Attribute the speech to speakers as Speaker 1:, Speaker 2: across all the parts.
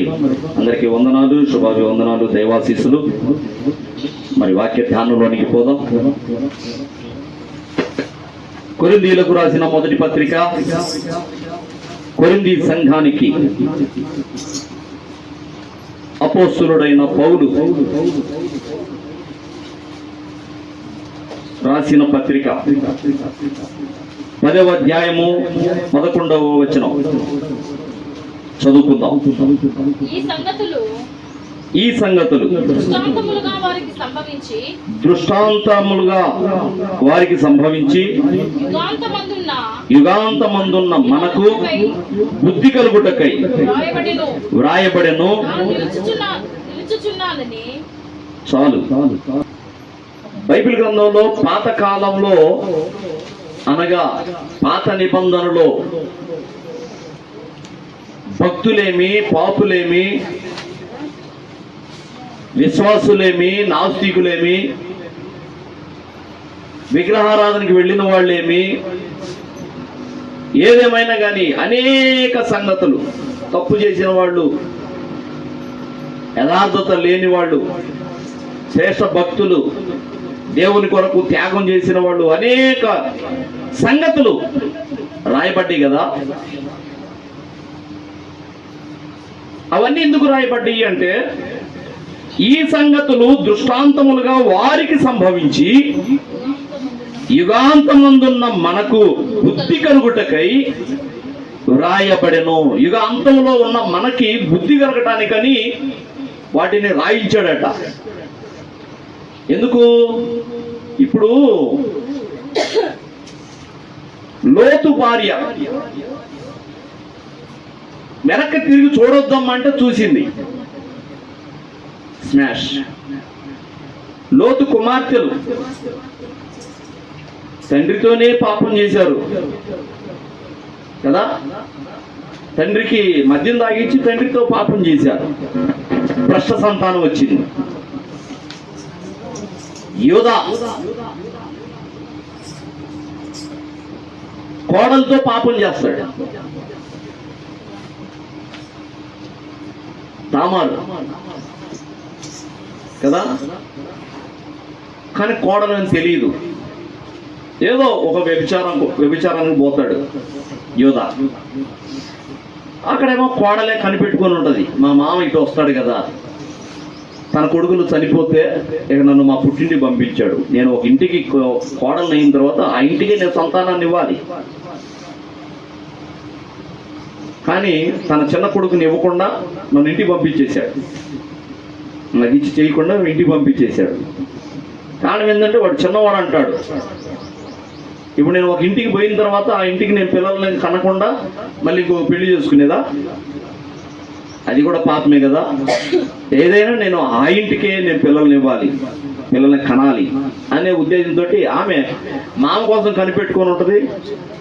Speaker 1: అందరికీ వందనాలు, శుభాభివందనాలు, దైవాశీస్సులు. మరి వాక్య ధ్యానంలోనికి పోదాం. కొరింథీయులకు రాసిన మొదటి పత్రిక, కొరింథీ సంఘానికి అపోస్తలుడైన పౌలు రాసిన పత్రిక 10వ అధ్యాయము 11వ వచనం చదువుకుందాం. ఈ సంగతులు దృష్టాంతములుగా వారికి సంభవించి యుగాంతమందున్న మనకు బుద్ధి కలుగుటకై వ్రాయబడెను. చాలు. బైబిల్ గ్రంథంలో పాత కాలంలో అనగా పాత నిబంధనలో భక్తులేమి, పాపులేమి, విశ్వాసులేమి, నాస్తికులేమి, విగ్రహారాధనకి వెళ్ళిన వాళ్ళేమి, ఏదేమైనా కానీ అనేక సంగతులు, తప్పు చేసిన వాళ్ళు, యథార్థత లేని వాళ్ళు, శ్రేష్ఠ భక్తులు, దేవుని కొరకు త్యాగం చేసిన వాళ్ళు, అనేక సంగతులు రాయబడ్డాయి కదా. అవన్నీ ఎందుకు రాయబడ్డాయి అంటే, ఈ సంగతులు దృష్టాంతములుగా వారికి సంభవించి యుగాంతమందున్న మనకు బుద్ధి కలుగుటకై వ్రాయబడెను. యుగాంతంలో ఉన్న మనకి బుద్ధి కలగటానికని వాటిని రాయించాడట. ఎందుకు? ఇప్పుడు లోతు భార్య వెనక్కి తిరిగి చూడొద్దామంటే చూసింది, స్మాష్. లోతు కుమార్తెలు తండ్రితోనే పాపం చేశారు కదా. తండ్రికి మద్యం తాగించి తండ్రితో పాపం చేశారు, భ్రష్ట సంతానం వచ్చింది. యోధా కోడలతో పాపం చేస్తాడు. తామారు కదా, కానీ కోడలని తెలియదు. ఏదో ఒక వ్యభిచారానికి పోతాడు యోధా. అక్కడేమో కోడలే కనిపెట్టుకొని ఉంటుంది, మా మామ ఇటు వస్తాడు కదా, తన కొడుకులు చనిపోతే ఇక నన్ను మా పుట్టింటికి పంపించాడు, నేను ఒక ఇంటికి కోడలు అయిన తర్వాత ఆ ఇంటికి నేను సంతానాన్ని ఇవ్వాలి. కానీ తన చిన్న కొడుకుని ఇవ్వకుండా నన్ను ఇంటికి పంపించేశాడు, నాకు ఇచ్చి చేయకుండా ఇంటికి పంపించేశాడు. కారణం ఏంటంటే వాడు చిన్నవాడు అంటాడు. ఇప్పుడు నేను ఒక ఇంటికి పోయిన తర్వాత ఆ ఇంటికి నేను పిల్లల్ని కనకుండా మళ్ళీ ఇంకో పెళ్లి చేసుకునేదా? అది కూడా పాపమే కదా. ఏదైనా నేను ఆ ఇంటికే నేను పిల్లల్ని ఇవ్వాలి, పిల్లల్ని కనాలి అనే ఉద్దేశంతో ఆమె మామ కోసం కనిపెట్టుకొని ఉంటుంది,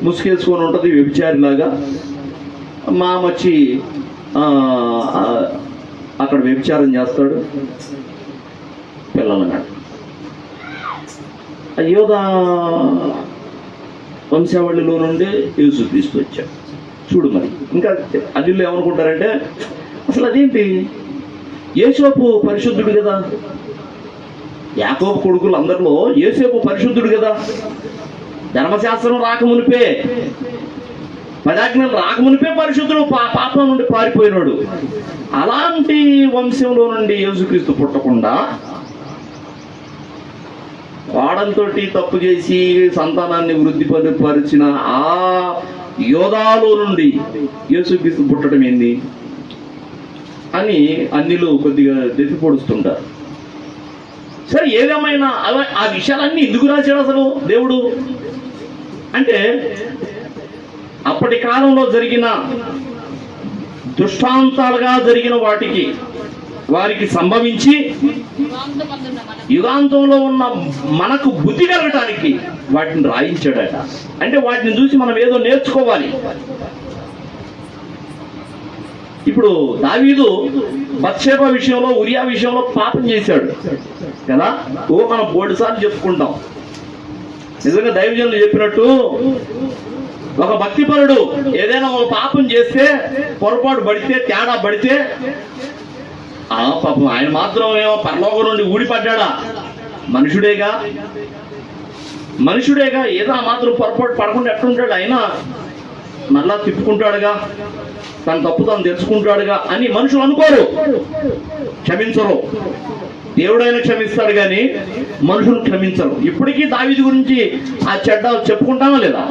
Speaker 1: ముసుగేసుకొని ఉంటుంది వ్యభిచారిలాగా. మామ వచ్చి అక్కడ వ్యభిచారం చేస్తాడు, పిల్లలు. యోధా వంశావళిలో నుండి యేసు తీసుకొచ్చాడు. చూడు మరి ఇంకా అదిలో ఏమనుకుంటారంటే, అసలు అదేంటి, యోసేపు పరిశుద్ధుడు కదా, యాకోబు కొడుకులు అందరిలో యోసేపు పరిశుద్ధుడు కదా, ధర్మశాస్త్రం రాకమునిపే, 10 ఆజ్ఞలు రాకమునిపే పరిశుద్ధుడు, పాపం నుండి పారిపోయినాడు. అలాంటి వంశంలో నుండి యేసుక్రీస్తు పుట్టకుండా వాడంతోటి తప్పు చేసి సంతానాన్ని వృద్ధిపరిచిన ఆ యోధాలో నుండి యేసుక్రీస్తు పుట్టడం ఏంది అని అన్నిలు కొద్దిగా దెప్పి పొడుస్తుంటారు. సరే, ఏదేమైనా ఆ విషయాలన్నీ ఎందుకు రాశాడు అసలు దేవుడు అంటే, అప్పటి కాలంలో జరిగిన దృష్టాంతాలుగా జరిగిన వారికి సంభవించి యుగాంతంలో ఉన్న మనకు బుద్ధి కలగటానికి వాటిని రాయించాడట. అంటే వాటిని చూసి మనం ఏదో నేర్చుకోవాలి. ఇప్పుడు దావీదు బత్షెబ విషయంలో, ఉరియా విషయంలో పాపం చేశాడు కదా. మనం 3 సార్లు చెప్పుకుంటాం. నిజంగా దైవజనులు చెప్పినట్టు ఒక భక్తిపరుడు ఏదైనా ఒక పాపం చేస్తే, పొరపాటు పడితే, తేడా పడితే, పాపం ఆయన మాత్రం ఏమో పరలోకం నుండి ఊడిపడ్డా? మనుషుడేగా, ఏదో ఆ మాత్రం పొరపాటు పడకుండా ఎట్లుంటాడు? ఆయన మళ్ళా తిప్పుకుంటాడుగా, తన తప్పు తాను తెలుసుకుంటాడుగా అని మనుషులు అనుకోరు, క్షమించరు. దేవుడైనా క్షమిస్తాడు కానీ మనుషులు క్షమించరు. ఇప్పటికీ దావీదు గురించి ఆ చెడ్డ చెప్పుకుంటామా లేదా?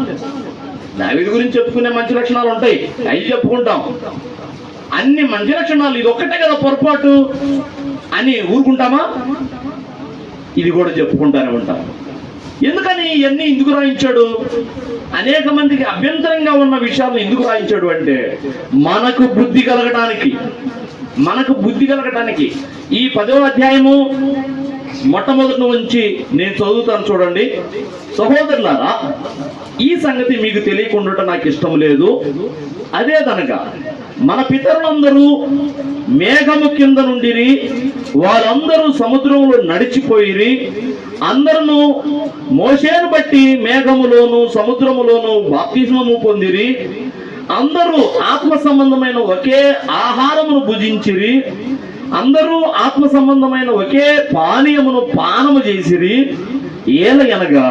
Speaker 1: దావీదు గురించి చెప్పుకునే మంచి లక్షణాలు ఉంటాయి, అవి చెప్పుకుంటాం. అన్ని మంచి లక్షణాలు, ఇది ఒక్కటే కదా పొరపాటు అని ఊరుకుంటామా? ఇది కూడా చెప్పుకుంటానే ఉంటాం. ఎందుకని ఇవన్నీ ఎందుకు రాయించాడు? అనేక మందికి అభ్యంతరంగా ఉన్న విషయాలను ఎందుకు రాయించాడు అంటే మనకు బుద్ధి కలగటానికి. ఈ 10వ అధ్యాయము మొట్టమొదటి నుంచి నేను చదువుతాను, చూడండి. సహోదరులారా, ఈ సంగతి మీకు తెలియకుండా నాకు ఇష్టం లేదు. అదేదనగా మన పితరులందరూ మేఘము కింద నుండిరి, వారందరూ సముద్రంలో నడిచిపోయిరి. అందరూ మోషేను బట్టి మేఘములోను సముద్రములోను బాప్తిస్మము పొందిరి. అందరూ ఆత్మ సంబంధమైన ఒకే ఆహారమును భుజించిరి. అందరూ ఆత్మ సంబంధమైన ఒకే పానీయమును పానము చేసిరి. ఏలయనగా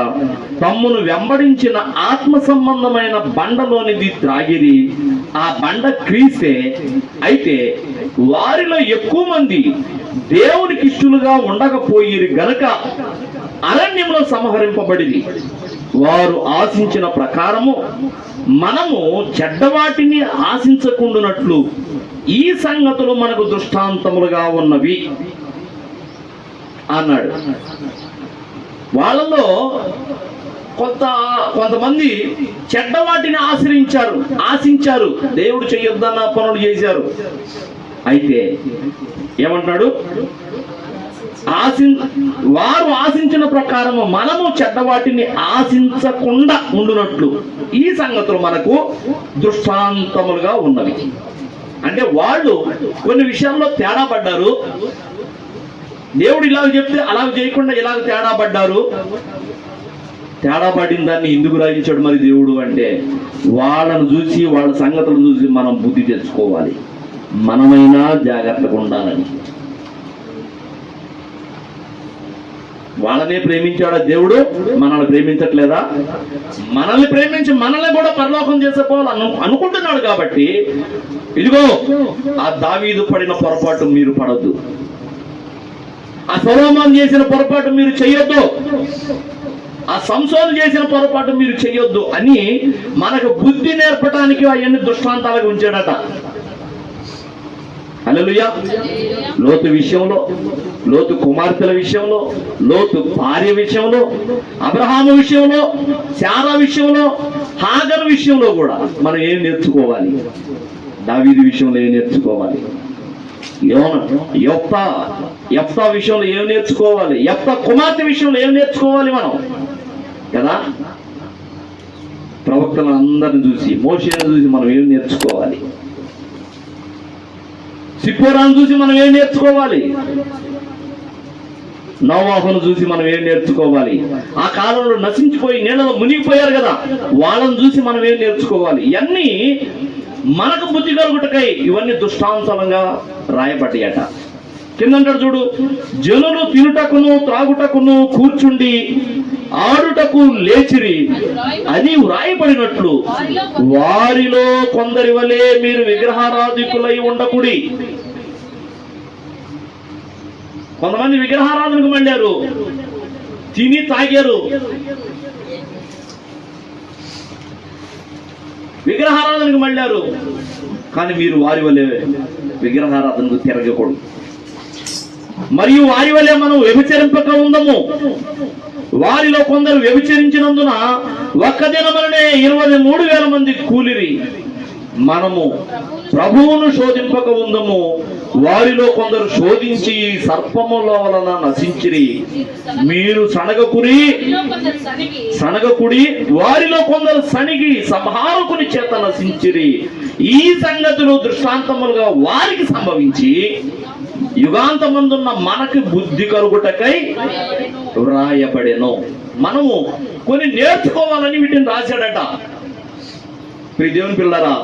Speaker 1: తమ్మును వెంబడించిన ఆత్మ సంబంధమైన బండలోనిది త్రాగిరి. ఆ బండ క్రీస్తే. అయితే వారిలో ఎక్కువ మంది దేవునికి ఇష్టలుగా ఉండకపోయిరి గనక అరణ్యంలో సంహరింపబడింది. వారు ఆశించిన ప్రకారము మనము చెడ్డవాటిని ఆశించకుండానట్లు ఈ సంగతులు మనకు దృష్టాంతములుగా ఉన్నవి అన్నాడు. వాళ్ళలో కొంతమంది చెడ్డవాటిని ఆశించారు, దేవుడు చేయొద్దన్న పనులు చేశారు. అయితే ఏమంటాడు? వారు ఆశించిన ప్రకారము మనము చెడ్డవాటిని ఆశించకుండా ఉండునట్లు ఈ సంగతులు మనకు దృష్టాంతములుగా ఉన్నవి. అంటే వాళ్ళు కొన్ని విషయాల్లో తేడా పడ్డారు. దేవుడు ఇలాగ చెప్తే అలాగ చేయకుండా ఇలాగ తేడా పడ్డారు. తేడా పడిన దాన్ని ఎందుకు రాయించాడు మరి దేవుడు అంటే వాళ్ళను చూసి, వాళ్ళ సంగతులను చూసి మనం బుద్ధి తెచ్చుకోవాలి, మనమైనా జాగ్రత్తగా ఉండాలని. వాళ్ళనే ప్రేమించాడా దేవుడు? మనల్ని ప్రేమించట్లేదా? మనల్ని ప్రేమించి మనల్ని కూడా పరలోకం చేసేపోవాలని అనుకుంటున్నాడు. కాబట్టి ఇదిగో ఆ దావీదు పడిన పొరపాటు మీరు పడద్దు, ఆ సొలొమోను చేసిన పొరపాటు మీరు చెయ్యొద్దు, ఆ సంసోను చేసిన పొరపాటు మీరు చెయ్యొద్దు అని మనకు బుద్ధి నేర్పడానికి అవన్నీ దృష్టాంతాలుగా ఉంచాడట. హల్లెలూయా. లోతు విషయంలో, లోతు కుమార్తెల విషయంలో, లోతు భార్య విషయంలో, అబ్రహాము విషయంలో, శారా విషయంలో, హాగరు విషయంలో కూడా మనం ఏం నేర్చుకోవాలి? దావీదు విషయంలో ఏం నేర్చుకోవాలి? యెఫ్తా విషయంలో ఏం నేర్చుకోవాలి? యెఫ్తా కుమార్తె విషయంలో ఏం నేర్చుకోవాలి మనం కదా? ప్రవక్తలను అందరిని చూసి, మోషేను చూసి మనం ఏం నేర్చుకోవాలి? సిప్పోరాను చూసి మనం ఏం నేర్చుకోవాలి? నోవాహును చూసి మనం ఏం నేర్చుకోవాలి? ఆ కాలంలో నశించిపోయి నీళ్ళలో మునిగిపోయారు కదా, వాళ్ళని చూసి మనం ఏం నేర్చుకోవాలి? ఇవన్నీ మనకు బుద్ధి కలుగుటకై ఇవన్నీ దృష్టాంతాలుగా రాయబడ్డాయట. కిందంటాడు చూడు, జనులు తినుటకును త్రాగుటకును కూర్చుండి ఆడుటకు లేచిరి అని వ్రాయబడినట్లు వారిలో కొందరి వలె మీరు విగ్రహారాధికులై ఉండకుడి. కొంతమంది విగ్రహారాధనకు మండారు, తిని తాగారు, విగ్రహారాధనకు మళ్ళారు. కానీ మీరు వారి వలె విగ్రహారాధనకు తిరగకూడదు. మరియు వారి వలె మనం వ్యభిచరింపక ఉందము. వారిలో కొందరు వ్యభిచరించినందున ఒక్క దినములనే 23,000 మంది కూలిరి. మనము ప్రభువును శోధింపక ఉందము. వారిలో కొందరు శోధించి సర్పముల వలన నశించిరి. మీరు సనగకుడి, వారిలో కొందరు సనిగి సంహారకుని చేత నశించిరి. ఈ సంగతులు దృష్టాంతములుగా వారికి సంభవించి యుగాంతమందున్న మనకు బుద్ధి కలుగుటకై వ్రాయబడెను. మనము కొన్ని నేర్చుకోవాలని వీటిని రాశాడట. ప్రియ దేవుని పిల్లరా,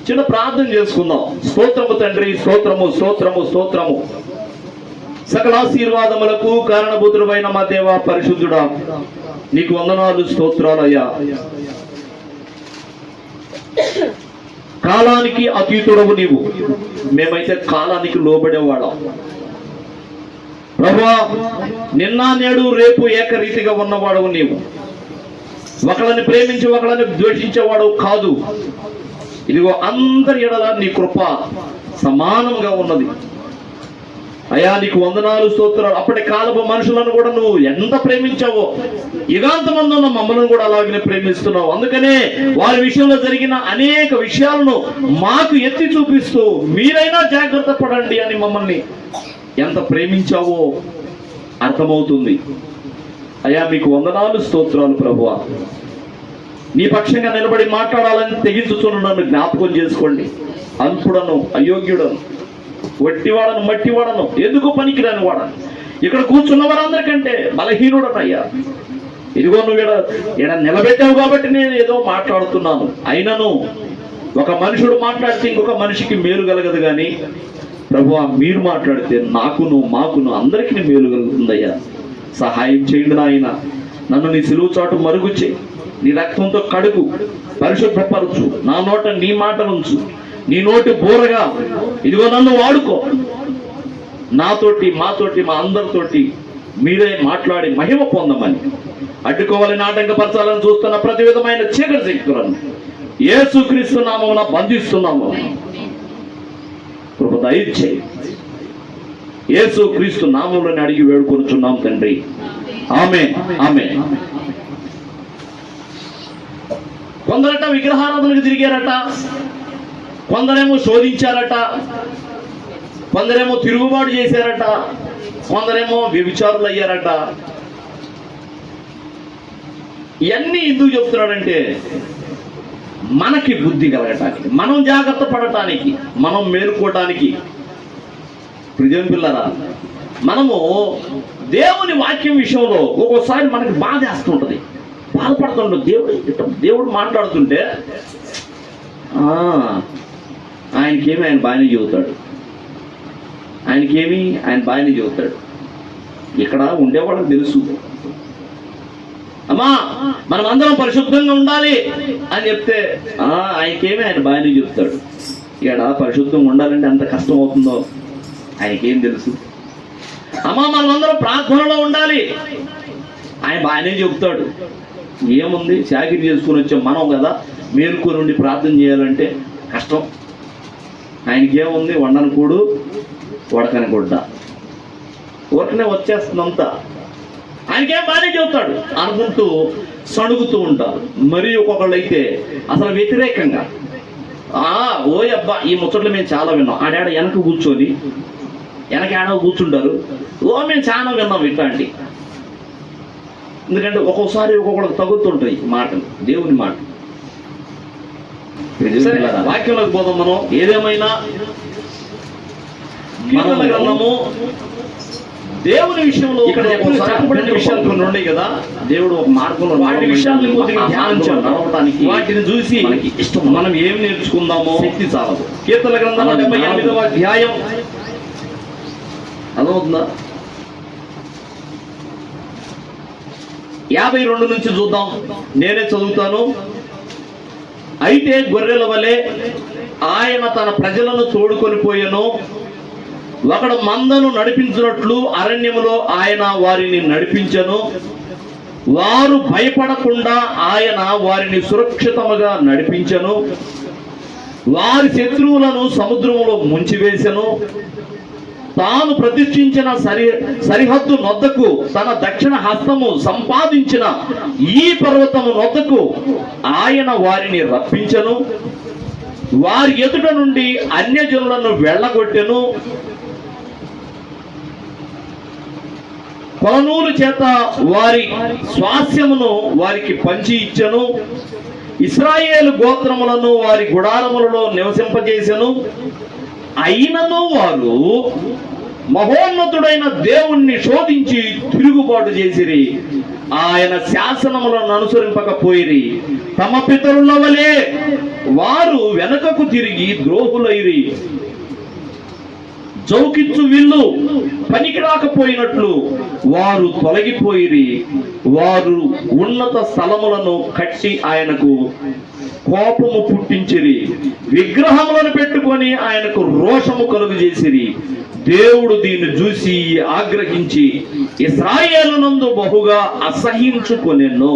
Speaker 1: చిన్న ప్రార్థన చేసుకుందాం. స్తోత్రము తండ్రి, స్తోత్రము స్తోత్రము స్తోత్రము. సకల ఆశీర్వాదములకు కారణభూతుడైన మా దేవ పరిశుద్ధుడా, నీకు వందనాలు, స్తోత్రాలయ్యా. కాలానికి అతీతుడవు నీవు, మేమైతే కాలానికి లోబడేవాళ్ళం. ప్రభువా, నిన్న నేడు రేపు ఏకరీతిగా ఉన్నవాడవు నీవు. ఒకళ్ళని ప్రేమించి ఒకళ్ళని ద్వేషించేవాడు కాదు. ఇదిగో అందరి ఎడల నీ కృప సమానంగా ఉన్నది అయ్యా. నీకు వందనాలు, స్తోత్రాలు. అప్పటి కాలపు మనుషులను కూడా నువ్వు ఎంత ప్రేమించావో, యుగాంతమందు ఉన్న మమ్మల్ని కూడా అలాగనే ప్రేమిస్తున్నావు. అందుకనే వారి విషయంలో జరిగిన అనేక విషయాలను మాకు ఎత్తి చూపిస్తూ మీరైనా జాగ్రత్త పడండి అని మమ్మల్ని ఎంత ప్రేమించావో అర్థమవుతుంది అయ్యా. మీకు వందనాలు, స్తోత్రాలు ప్రభువా. నీ పక్షంగా నిలబడి మాట్లాడాలని తెగించుచున్న నన్ను జ్ఞాపకం చేసుకోండి. అల్పుడను, అయోగ్యుడను, వట్టివాడను, మట్టివాడను, ఎందుకు పనికిరాని వాడను, ఇక్కడ కూర్చున్న వారందరికంటే బలహీనుడనయ్యా. ఇదిగో నువ్వు ఇక్కడ నిలబెట్టావు కాబట్టి నేను ఏదో మాట్లాడుతున్నాను. అయినను ఒక మనుషుడు మాట్లాడితే ఇంకొక మనిషికి మేలు కలగదు, కానీ ప్రభువా మీరు మాట్లాడితే నాకును మాకును అందరికీ మేలు కలుగుతుందయ్యా. సహాయం చేయండి నాయన. నన్ను నీ సిలువ చాటు మరుగు చేయి, నీ రక్తంతో కడుగు, పరిశుభ్రపరచు. నా నోట నీ మాటలుంచు, నీ నోటి బోరగా ఇదిగో నన్ను వాడుకో. నాతోటి, మాతోటి, మా అందరితోటి మీరే మాట్లాడి మహిమ పొందమని, అడ్డుకోవాలని, ఆటంకపరచాలని చూస్తున్న ప్రతి విధమైన చీకటి శక్తులను యేసుక్రీస్తు నామమున బంధిస్తున్నాము. కృప దయచేయి. యేసుక్రీస్తు నామములను అడిగి వేడుకొనుచున్నాం తండ్రి. ఆమేన్, ఆమేన్. కొందరట విగ్రహారాధనకు తిరిగారట, కొందరేమో శోధించారట, కొందరేమో తిరుగుబాటు చేశారట, కొందరేమో వ్యభిచారులు అయ్యారట. ఇవన్నీ ఎందుకు చెప్తున్నాడంటే మనకి బుద్ధి కలగటానికి, మనం జాగ్రత్త పడటానికి, మనం మేలుకోవటానికి. ప్రియమైన పిల్లరా, మనము దేవుని వాక్యం విషయంలో ఒక్కోసారి మనకి బాధ వేస్తుంటుంది, బాధపడుతుంటాం. దేవుడు మాట్లాడుతుంటే ఆయనకేమి ఆయన బాగానే చెబుతాడు, ఆయనకేమి ఆయన బాగానే చెబుతాడు. ఇక్కడ ఉండేవాళ్ళకి తెలుసు, అమ్మా మనం అందరం పరిశుద్ధంగా ఉండాలి అని చెప్తే ఆయనకేమి ఆయన బాగానే చెబుతాడు. ఇక్కడ పరిశుద్ధంగా ఉండాలంటే ఎంత కష్టం అవుతుందో ఆయనకేం తెలుసు. అమ్మా మనం అందరం ప్రార్థనలో ఉండాలి, ఆయన బాగానే చెబుతాడు. ఏముంది, చాకిరీ చేసుకుని వచ్చాం మనం కదా, మేలుకొని ఉండి ప్రార్థన చేయాలంటే కష్టం. ఆయనకేముంది, వండని కూడు వడకని గుడ్డ, ఊరికనే వచ్చేస్తుందంతా. ఆయనకేం బాగానే చెబుతాడు అనుకుంటూ సణుగుతూ ఉంటారు. మరి ఒక్కొక్కళ్ళు అయితే అసలు వ్యతిరేకంగా, ఓయ్ అబ్బా ఈ ముచ్చట్లు మేము చాలా విన్నాం. ఆడాడ వెనక కూర్చొని వెనక కూర్చుంటారు, మేము చాలా విన్నాం ఇట్లాంటి. ఎందుకంటే ఒక్కొక్కసారి ఒక్కొక్కడికి తగులుతుంటాయి మాటలు, దేవుని మాట. వాక్యంలోకి పోదాం మనం. ఏదేమైనా కీర్తన గ్రంథము దేవుని విషయంలో ఇక్కడ చెప్పబడిన విషయాలు కొన్ని ఉన్నాయి కదా, దేవుడు ఒక మార్గంలో వాటి విషయాలను ధ్యానించాలి నడవటానికి. వాటిని చూసి మనకి ఇష్టం, మనం ఏం నేర్చుకుందామో శక్తి చాలదు. కీర్తన గ్రంథం 78వ అధ్యాయం అదవుతుందా, 52 నుంచి చూద్దాం. నేనే చదువుతాను. అయితే గొర్రెల వలె ఆయన తన ప్రజలను తోడుకొని పోయెను, ఒకడు మందను నడిపించినట్లు అరణ్యములో ఆయన వారిని నడిపించెను. వారు భయపడకుండా ఆయన వారిని సురక్షితముగా నడిపించెను. వారి శత్రువులను సముద్రములో ముంచివేసెను. తాను ప్రతిష్ఠించిన సరిహద్దు నొద్దకు తన దక్షిణ హస్తము సంపాదించిన ఈ పర్వతము నొద్దకు ఆయన వారిని రప్పించెను. వారి ఎదుట నుండి అన్యజనులను వెళ్ళగొట్టెను. కొలనూలు చేత వారి స్వాస్యమును వారికి పంచి ఇచ్చెను. ఇశ్రాయేలు గోత్రములను వారి గుడారములలో నివసింపజేసెను. అయినను వారు మహోన్నతుడైన దేవుణ్ణి శోధించి తిరుగుబాటు చేసిరి. ఆయన శాసనములను అనుసరింపకపోయిరి. తమ పితరుల వలె వారు వెనకకు తిరిగి ద్రోహులైరి. చౌకిచ్చు విల్లు పనికి రాకపోయినట్లు వారు తొలగిపోయిరి. వారు ఉన్నత స్థలములను కట్టి ఆయనకు కోపము పుట్టించిరి. విగ్రహములను పెట్టుకొని ఆయనకు రోషము కలుగు చేసిరి. దేవుడు దీన్ని చూసి ఆగ్రహించి ఇశ్రాయేలునందు బహుగా అసహించుకొనెను.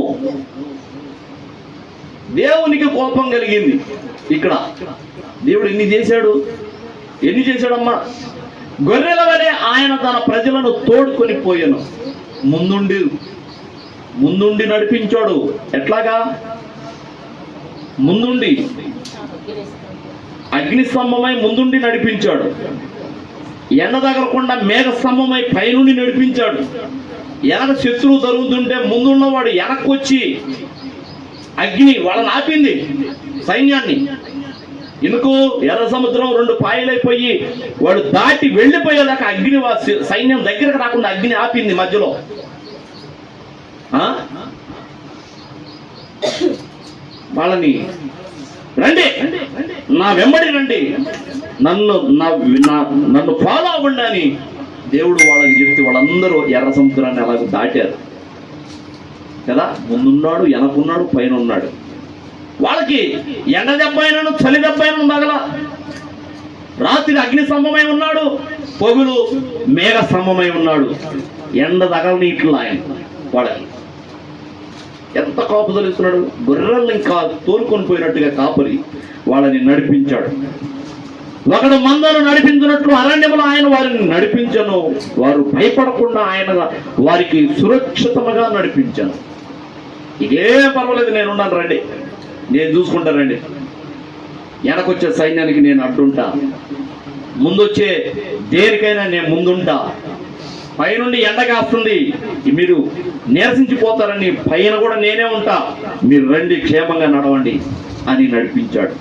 Speaker 1: దేవునికి కోపం కలిగింది. ఇక్కడ దేవుడు ఎన్ని చేశాడమ్మా? గొర్రెల వలె ఆయన తన ప్రజలను తోడుకొని పోయాను. ముందుండి నడిపించాడు. ఎట్లాగా? ముందుండి అగ్నిస్తంభమై ముందుండి నడిపించాడు. ఎండ తగలకుండా మేఘస్తంభమై పైనుండి నడిపించాడు. వెనక శత్రువు జరుగుతుంటే ముందున్నవాడు వెనక్కొచ్చి అగ్ని వాళ్ళని ఆపింది, సైన్యాన్ని. ఎందుకు? ఎర్ర సముద్రం 2 పాయలైపోయి వాడు దాటి వెళ్ళిపోయేదాకా అగ్ని సైన్యం దగ్గరకు రాకుండా అగ్ని ఆపింది మధ్యలో. వాళ్ళని రండి, నా వెంబడి రండి, నన్ను ఫాలో అవ్వండి అని దేవుడు వాళ్ళకి చెప్తే వాళ్ళందరూ ఎర్ర సముద్రాన్ని అలాగ దాటారు కదా. ముందున్నాడు, వెనకున్నాడు, పైన ఉన్నాడు. వాళ్ళకి ఎండ దెబ్బ అయినాను, చలి దెబ్బ అయినా తగల. రాత్రి అగ్ని స్తంభమై ఉన్నాడు, పొగులు మేఘ స్తంభమై ఉన్నాడు. ఎండ తగలని ఇట్లా ఆయన వాళ్ళకి ఎంత కాపుదలిస్తున్నాడు. గొర్రెల్ని ఇంకా తోలుకొని పోయినట్టుగా కాపరి వాళ్ళని నడిపించాడు. ఒకడు మందను నడిపించినట్లు అరణ్యములో ఆయన వారిని నడిపించను. వారు భయపడకుండా ఆయన వారికి సురక్షితముగా నడిపించను. ఇదేం పర్వాలేదు, నేనున్నాను, రండి, నేను చూసుకుంటానండి. వెనకొచ్చే సైన్యానికి నేను అడ్డుంటా, ముందొచ్చే దేనికైనా నేను ముందుంటా. పైనుండి ఎండ కాస్తుంది, మీరు నీరసించిపోతారని పైన కూడా నేనే ఉంటా, మీరు రండి, క్షేమంగా నడవండి అని నడిపించాడు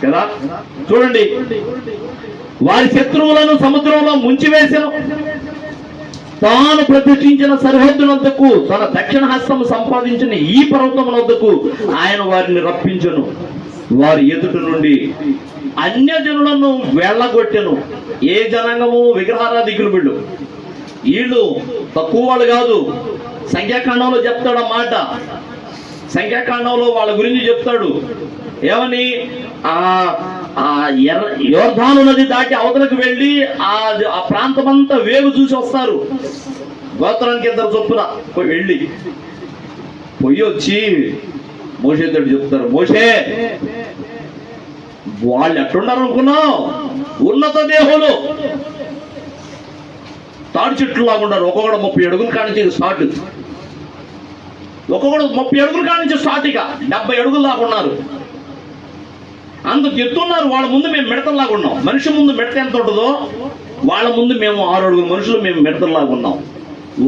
Speaker 1: కదా. చూడండి, వారి శత్రువులను సముద్రంలో ముంచివేసెను. తాను ప్రతిష్ఠించిన సరిహద్దునొద్దకు, తన దక్షిణ హస్తము సంపాదించిన ఈ పర్వతమునొద్దకు ఆయన వారిని రప్పించెను. వారి ఎదుట నుండి అన్యజనులను వెళ్ళగొట్టెను. ఏ జనాంగము? విగ్రహారాధికులు. వీళ్ళు తక్కువ వాళ్ళు కాదు. సంఖ్యాకాండంలో చెప్తాడు ఆ మాట. సంఖ్యాకాండంలో వాళ్ళ గురించి చెప్తాడు. ఏమని? యోర్దాను నది దాటి అవతలకు వెళ్ళి ఆ ప్రాంతమంతా వేగు చూసి వస్తారు. గోత్రానికి 2 చొప్పున వెళ్ళి పొయ్యి వచ్చి మోషేతో చెప్తారు, మోషే వాళ్ళు ఎట్లున్నారు అనుకున్నావు? ఉన్నత దేహులు, తాడి చెట్లు లాగా ఉన్నారు. ఒక్కొక్కడు 30 అడుగులు కానించి స్టార్ట్, ఒక్కొక్కడు 30 అడుగులు కానించి స్టార్ట్, ఇక 70 అడుగులు లాగా ఉన్నారు. అందుకు ఎత్తున్నారు. వాళ్ళ ముందు మేము మిడతల్లాగా ఉన్నాం. మనిషి ముందు మిడత ఎంత ఉంటుందో వాళ్ళ ముందు మేము 6 అడుగుల మనుషులు మేము మిడతల్లాగా ఉన్నాం.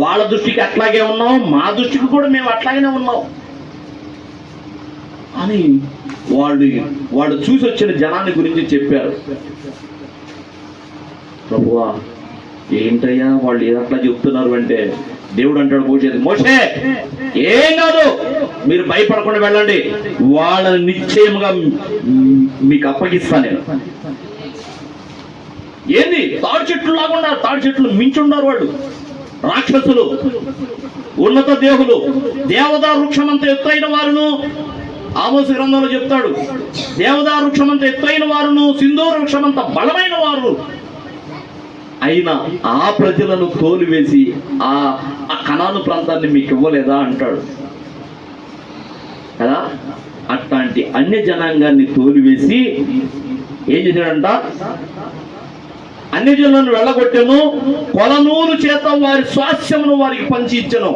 Speaker 1: వాళ్ళ దృష్టికి అట్లాగే ఉన్నాం, మా దృష్టికి కూడా మేము అట్లాగనే ఉన్నాం అని వాళ్ళు చూసి వచ్చిన జనాన్ని గురించి చెప్పారు. ప్రభువా, ఏంటయ్యా వాళ్ళు ఏదట్లా చెప్తున్నారు అంటే, దేవుడు అంటాడు మోషే ఏం కాదు, మీరు భయపడకుండా వెళ్ళండి, వాళ్ళని నిశ్చయముగా మీకు అప్పగిస్తా నేను. ఏంది? తాడి చెట్లు లాగుండా, తాడి చెట్లు మించున్నారు వాళ్ళు, రాక్షసులు, ఉన్నత దేహులు, దేవదారు వృక్షమంత ఎత్తైన వారును. ఆమోసు గ్రంథంలో చెప్తాడు, దేవదారు వృక్షమంత ఎత్తైన వారును, సింధూర వృక్షమంత బలమైన వారు అయినా ఆ ప్రజలను తోలివేసి ఆ కనాను ప్రాంతాన్ని మీకు ఇవ్వలేదా అంటాడు కదా. అట్లాంటి అన్య జనాంగాన్ని తోలివేసి ఏం చేశాడంట? అన్య జనులను వెళ్ళగొట్టెను, కొలనూలు చేత వారి స్వాస్థ్యమును వారికి పంచి ఇచ్చెను.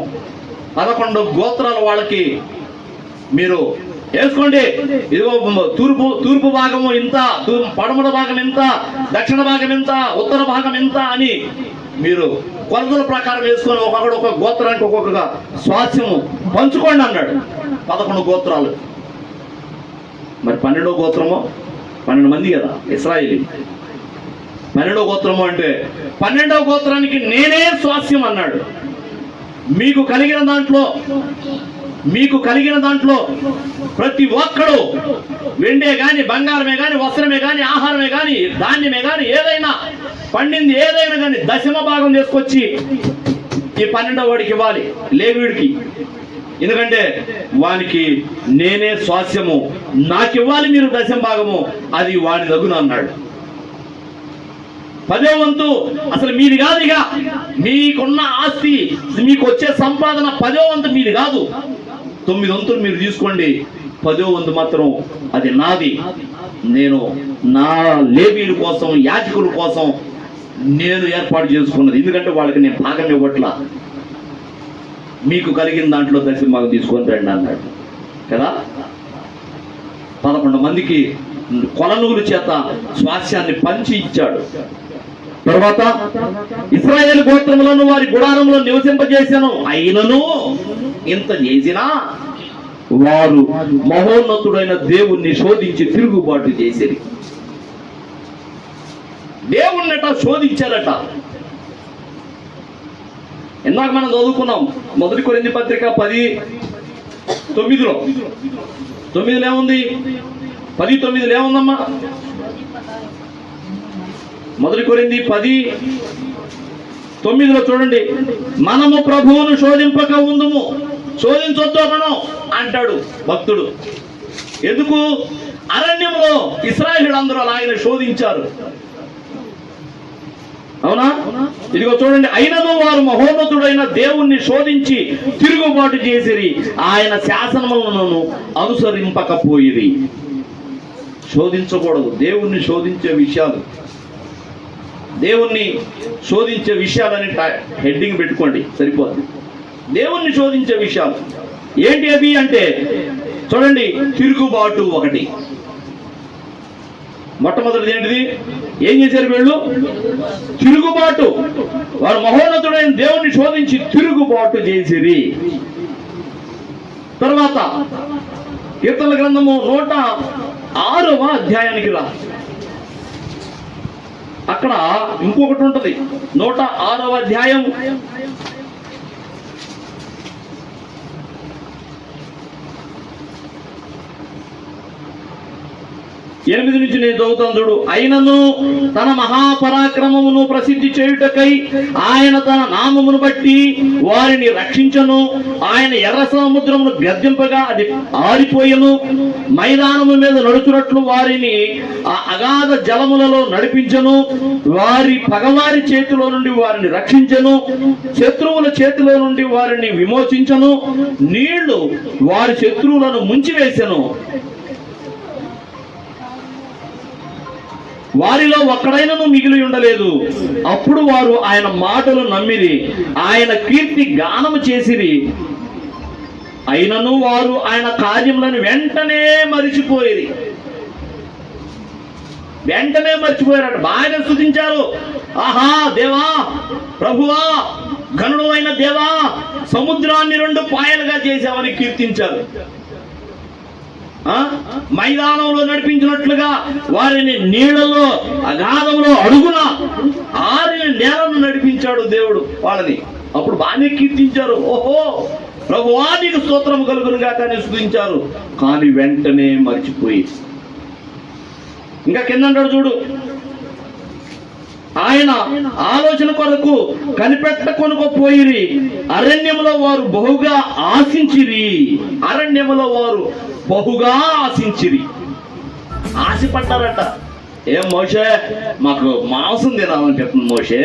Speaker 1: 11 గోత్రాలు వాళ్ళకి మీరు వేసుకోండి. ఇదిగో తూర్పు భాగము ఇంత, పడమర భాగం ఇంత, దక్షిణ భాగం ఇంత, ఉత్తర భాగం ఇంత అని మీరు కొలతల ప్రకారం వేసుకొని ఒక్కొక్కడు ఒక్కొక్క గోత్రానికి ఒక్కొక్క స్వాస్థ్యము పంచుకోండి అన్నాడు. 11 గోత్రాలు. మరి 12వ గోత్రము 12 మంది కదా ఇశ్రాయేలీ. 12వ గోత్రము అంటే 12వ గోత్రానికి నేనే స్వాస్థ్యం అన్నాడు. మీకు కలిగిన దాంట్లో మీకు కలిగిన దాంట్లో ప్రతి ఒక్కడు వెండే గాని, బంగారమే గాని, వస్త్రమే గాని, ఆహారమే గాని, ధాన్యమే గాని, ఏదైనా పండింది ఏదైనా కానీ దశమ భాగం తీసుకొచ్చి ఈ 12వ వాడికి ఇవ్వాలి, లేవీడికి. ఎందుకంటే వానికి నేనే స్వాస్యము, నాకు ఇవ్వాలి మీరు దశమ భాగము, అది వాడి దగ్గున అన్నాడు. 10వ వంతు అసలు మీది కాదు. ఇక మీకున్న ఆస్తి, మీకు వచ్చే సంపాదన 10వ వంతు మీది కాదు. 9 వంతులు మీరు తీసుకోండి, 10వ వంతు మాత్రం అది నాది. నేను నా లేవీల కోసం, యాజకుల కోసం నేను ఏర్పాటు చేసుకున్నది. ఎందుకంటే వాళ్ళకి నేను భాగం ఇవ్వట్లా. మీకు కలిగిన దాంట్లో దశమ భాగం తీసుకొని రండి అన్నాడు కదా. 11 మందికి కొలనూరు చేత స్వాస్యాన్ని పంచి ఇచ్చాడు. తర్వాత ఇశ్రాయేలు గోత్రములను వారి గుడారంలో నివసింపజేశాను. అయినను ఇంత చేసినా వారు మహోన్నతుడైన దేవుణ్ణి శోధించి తిరుగుబాటు చేసేది. దేవుణ్ణట శోధించారట. ఇందాక మనం చదువుకున్నాం 1 కొరింథీ పత్రిక 10:9లో. 9లో ఏముంది? 10:9లో ఏముందమ్మా? 1 కొరింథీ 10:9లో చూడండి. మనము ప్రభువును శోధింపక ఉందుము. శోధించొద్దు మనం అంటాడు భక్తుడు. ఎందుకు? అరణ్యంలో ఇశ్రాయేలీయులందరూ అలాగే శోధించారు. అవునా? ఇదిగో చూడండి. అయినను వారు మహోన్నతుడైన దేవుణ్ణి శోధించి తిరుగుబాటు చేసిరి, ఆయన శాసనములను అనుసరింపకపోయిరి. శోధించకూడదు. దేవుణ్ణి శోధించే విషయాలు, దేవుణ్ణి శోధించే విషయాలని హెడ్డింగ్ పెట్టుకోండి, సరిపోతుంది. దేవుణ్ణి శోధించే విషయాలు ఏంటి అవి అంటే చూడండి. తిరుగుబాటు ఒకటి. మొట్టమొదటిది ఏంటిది? ఏం చేశారు వీళ్ళు? తిరుగుబాటు. వారు మహోన్నతుడైన దేవుణ్ణి శోధించి తిరుగుబాటు చేసిరి. తర్వాత కీర్తనల గ్రంథము 106వ అధ్యాయానికి రా. అక్కడ ఇంకొకటి ఉంటది. 106వ అధ్యాయం 8 నుంచి నేను చదువుతాను చూడు. అయినను తన మహాపరాక్రమమును ప్రసిద్ధి చేయుటకై ఆయన తన నామమును బట్టి వారిని రక్షించను. ఆయన ఎర్ర సముద్రమును గర్జింపగా అది ఆరిపోయెను. మైదానము మీద నడుచున్నట్లు వారిని ఆ అగాధ జలములలో నడిపించను. వారి పగవారి చేతిలో నుండి వారిని రక్షించను. శత్రువుల చేతిలో నుండి వారిని విమోచించను. నీళ్లు వారి శత్రువులను ముంచివేసెను. వారిలో ఒక్కడైనను మిగిలి ఉండలేదు. అప్పుడు వారు ఆయన మాటలు నమ్మిరి, ఆయన కీర్తి గానము చేసిరి. అయినను వారు ఆయన కార్యములను వెంటనే మరిచిపోయేది. వెంటనే మర్చిపోయారట. బాగా స్తుతించారు. ఆహా దేవా, ప్రభువా, ఘనుడు అయిన దేవా, సముద్రాన్ని 2 పాయలుగా చేశామని కీర్తించారు. మైదానంలో నడిపించినట్లుగా వారిని నీళ్లలో అగాధంలో అడుగున ఆరిన నేలను నడిపించాడు దేవుడు వాళ్ళని. అప్పుడు బాగానే కీర్తించారు. ఓహో ప్రభువా నీకు స్తోత్రము కలుగునుగా కానీ స్తుతించారు. కానీ వెంటనే మర్చిపోయి ఇంకా కింద అంటాడు చూడు. ఆయన ఆలోచన కొరకు కనిపెట్టకొనకపోయిరి. అరణ్యములో వారు బహుగా ఆశించిరి. అరణ్యములో వారు బహుగా ఆశించిరి. ఆశపడ్డారట. ఏం మోషే, మాకు మాంసం తినాలని చెప్తుంది మోషే.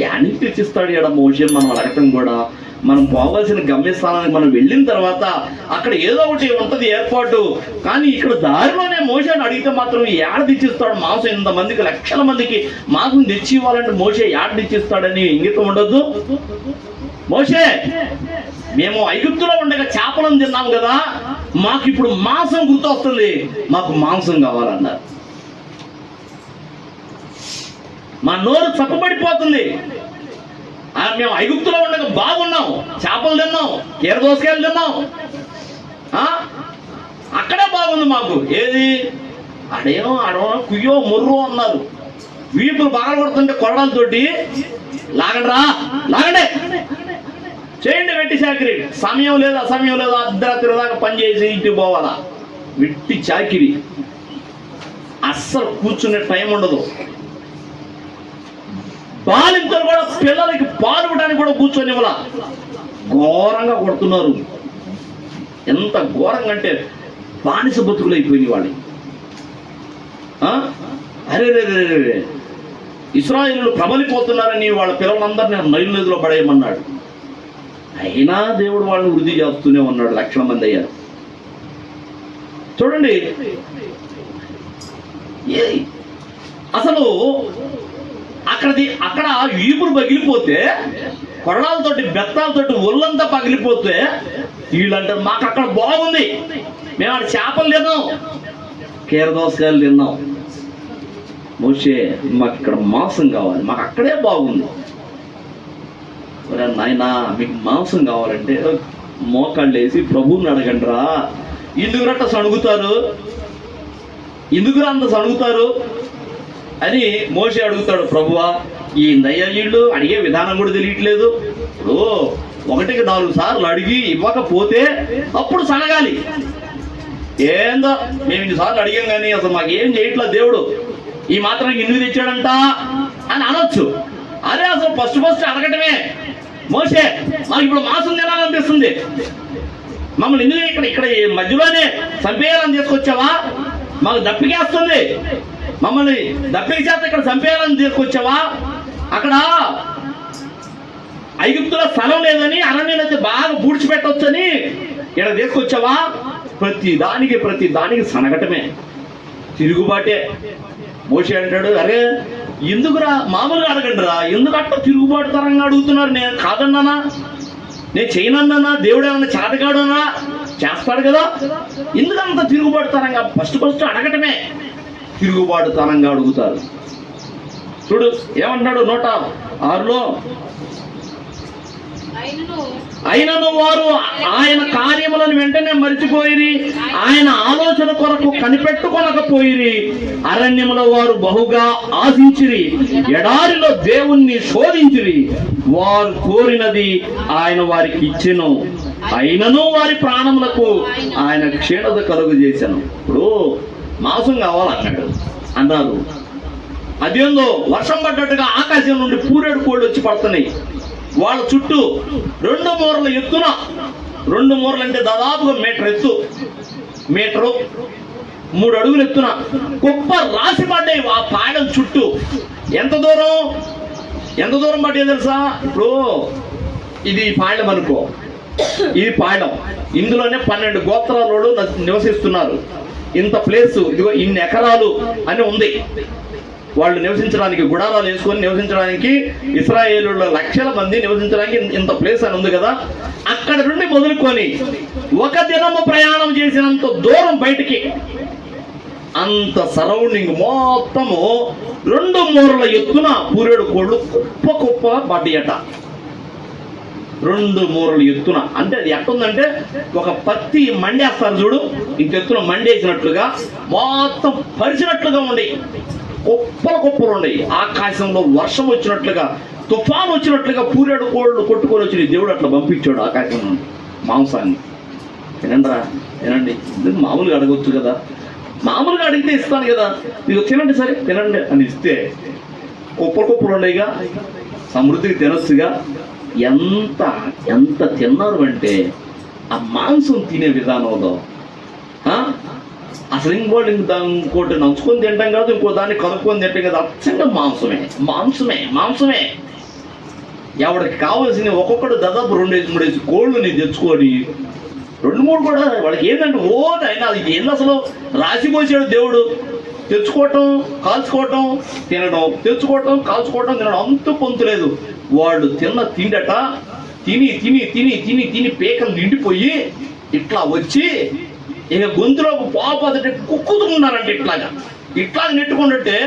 Speaker 1: యానికి తెచ్చిస్తాడు ఎడ మోషే? మనం అడగటం కూడా, మనం పోవాల్సిన గమ్యస్థానానికి మనం వెళ్ళిన తర్వాత అక్కడ ఏదో ఒకటి ఉంటది ఏర్పాటు. కానీ ఇక్కడ దారిలోనే మోషేని అడిగితే మాత్రం ఏడ తెచ్చిస్తాడు మాంసం? ఇంతమందికి, లక్షల మందికి మాంసం తెచ్చి ఇవ్వాలంటే మోషే ఏడ తెచ్చిస్తాడని ఇంగితం ఉండొద్దు. మోషే, మేము ఐగుప్తులో ఉండగా చేపలను తిన్నాం కదా, మాకు ఇప్పుడు మాంసం గుర్తొస్తుంది, మాకు మాంసం కావాలన్నారు. మా నోరు చప్పబడిపోతుంది. మేము ఐగుప్తులో ఉండగా బాగున్నాం, చేపలు తిన్నాం, కీర దోసకాయలు తిన్నాం, అక్కడే బాగుంది మాకు. ఏది అడేనో అడవనో కుయ్యో ముర్రో అన్నారు. వీపులు బాగా కొడుతుంటే కొరడాలతోటి లాగండి రా, లాగండి, చేయండి వెట్టి చాకిరి. సమయం లేదు, అసమయం లేదు, అర్ధరాత్రి దాకా పనిచేసి ఇంటికి పోవాలా. వెట్టి చాకిరి, అస్సలు కూర్చునే టైం ఉండదు. బాలింతలు కూడా పిల్లలకి పాలు ఇవ్వడానికి కూడా కూర్చొని ఇవ్వాల. ఘోరంగా కొడుతున్నారు. ఎంత ఘోరంగా అంటే బానిస బతుకులు అయిపోయినాయి వాళ్ళని. అరే రే ఇశ్రాయేలు ప్రబలిపోతున్నారని వాళ్ళ పిల్లలందరినీ నైలు నదిలో పడేయమన్నాడు. అయినా దేవుడు వాళ్ళని వృద్ధి చేస్తూనే ఉన్నాడు. లక్షల మంది అయ్యారు. చూడండి, అసలు అక్కడ ఈపులు పగిలిపోతే, కొరడాలతోటి బెత్తాలతోటి ఒళ్ళంతా పగిలిపోతే వీళ్ళంటారు మాకు అక్కడ బాగుంది, మేము అక్కడ చేపలు తిన్నాం, కీరదోసకాయలు తిన్నాం. మోషే మాకు ఇక్కడ మాంసం కావాలి, మాకు అక్కడే బాగుంది. నాయనా మీకు మాంసం కావాలంటే మోకాళ్ళు వేసి ప్రభువుని అడగండి రా. ఎందుకురట్ట సణుగుతారు, ఎందుకురా అంత సణుగుతారు అని మోషే అడుగుతాడు. ప్రభువా ఈ నయ్యళ్ళు అడిగే విధానం కూడా తెలియట్లేదు. ఇప్పుడు 1-4 సార్లు అడిగి ఇవ్వకపోతే అప్పుడు సనగాలి. ఏందో మేము ఇన్నిసార్లు అడిగాం కానీ అసలు మాకు ఏం చేయట్లా దేవుడు, ఈ మాత్రం ఎందుకు తెచ్చాడంట అని అనొచ్చు. అరే అసలు ఫస్ట్ అడగటమే. మోషే మాకు ఇప్పుడు మాంసం తినాలనిపిస్తుంది, మమ్మల్ని ఎందుకు ఇక్కడ మధ్యలోనే చంపేయాలని తీసుకొచ్చావా? మాకు దప్పికేస్తుంది, మమ్మల్ని దప్పిక చేత ఇక్కడ చంపేయాలని తీసుకొచ్చావా? అక్కడ ఐగుప్తులో స్థలం లేదని అరణ్యాన్ని బాగా పూడ్చిపెట్టొచ్చని ఇక్కడ తీసుకొచ్చావా? ప్రతి దానికి సనగటమే, తిరుగుబాటే. మోషే అంటాడు, అరే ఎందుకురా మామూలుగా అడగండి రా, ఎందుకు అట్లా తిరుగుబాటు తరంగా అడుగుతున్నారు? నేను కాదన్నానా, నేను చేయనన్నా? దేవుడు ఏమన్నా చేతగాడునా? చేస్తాడు కదా, ఎందుకంత తిరుగుబాటు తరంగా? ఫస్ట్ అడగటమే తిరుగుబాటు తరంగా అడుగుతారు. చూడు ఏమంటున్నాడు 106లో, అయినను వారు ఆయన కార్యములను వెంటనే మరిచిపోయిరి, ఆయన ఆలోచన కొరకు కనిపెట్టుకొనకపోయిరి. అరణ్యములో వారు బహుగా ఆశించిరి, ఎడారిలో దేవుణ్ణి శోధించిరి. వారు కోరినది ఆయన వారికి ఇచ్చెను, అయినను వారి ప్రాణములకు ఆయన క్షీణత కలుగు చేశాను. ఇప్పుడు మాంసం కావాలన్నాడు. అదేందో వర్షం పడ్డట్టుగా ఆకాశం నుండి పూరేడు కోళ్ళు వచ్చి పడుతున్నాయి. వాళ్ళ చుట్టూ 2 మూరల ఎత్తున, 2 మూరలు అంటే దాదాపుగా మీటర్ ఎత్తు, మీటరు 3 అడుగులు ఎత్తున కుప్ప రాసి పడ్డాయి ఆ పాయడం చుట్టూ. ఎంత దూరం పడ్డాయి తెలుసా? ఇప్పుడు ఇది పాయడం అనుకో, ఇది పాయడం, ఇందులోనే 12 గోత్రాలు నివసిస్తున్నారు. ఇంత ప్లేస్, ఇదిగో ఇన్ని ఎకరాలు అని ఉంది. వాళ్ళు నివసించడానికి, గుడారాలు వేసుకొని నివసించడానికి, ఇశ్రాయేలుల లక్షల మంది నివసించడానికి ఇంత ప్లేస్ అని ఉంది కదా. అక్కడ నుండి మొదలుకొని 1 దినము ప్రయాణం చేసినంత దూరం బయటికి, అంత సరౌండింగ్ మొత్తము 2 మూరల ఎత్తున పూరేడు కోళ్ళు కుప్ప పడ్డాయట. 2 మూరల ఎత్తున అంటే అది ఎట్టుందంటే ఒక పత్తి మండేస్తారు చూడు, ఇంత ఎత్తున మండేసినట్లుగా మొత్తం పరిచినట్లుగా ఉండి కుప్పలు ఉన్నాయి. ఆకాశంలో వర్షం వచ్చినట్లుగా, తుఫాను వచ్చినట్లుగా పూరేడు కోళ్ళు కొట్టుకొని వచ్చి దేవుడు అట్లా పంపించాడు ఆకాశం నుండి మాంసాన్ని. తినండి, మామూలుగా అడగొచ్చు కదా, మామూలుగా అడిగితే ఇస్తాను కదా, మీకు తినండి, సరే తినండి అని ఇస్తే కుప్పలు ఉండేగా, సమృద్ధికి తినొచ్చుగా. ఎంత తిన్నారు అంటే ఆ మాంసం తినే విధానంలో అసలు ఇంకోటి నంచుకొని తింటాం కాదు, ఇంకో దాన్ని కలుపుకొని తింటాం కదా, అచ్చంగా మాంసమే. ఎవరికి కావాల్సిన ఒక్కొక్కడు దాదాపు 2-3 కోళ్ళని తెచ్చుకొని 2-3 కూడా వాళ్ళకి ఏంటంటే అయినా అది ఏంది అసలు రాసిపోసాడు దేవుడు. తెచ్చుకోవటం, కాల్చుకోవటం, తినడం, తెచ్చుకోవటం, కాల్చుకోవటం, తినడం, అంత పొంతు లేదు. వాళ్ళు తిండట తిని పేకలు నిండిపోయి ఇట్లా వచ్చి ఇక గొంతులోకి పాపదటి కుక్కుతున్నారంటే ఇట్లా నెట్టుకుంటే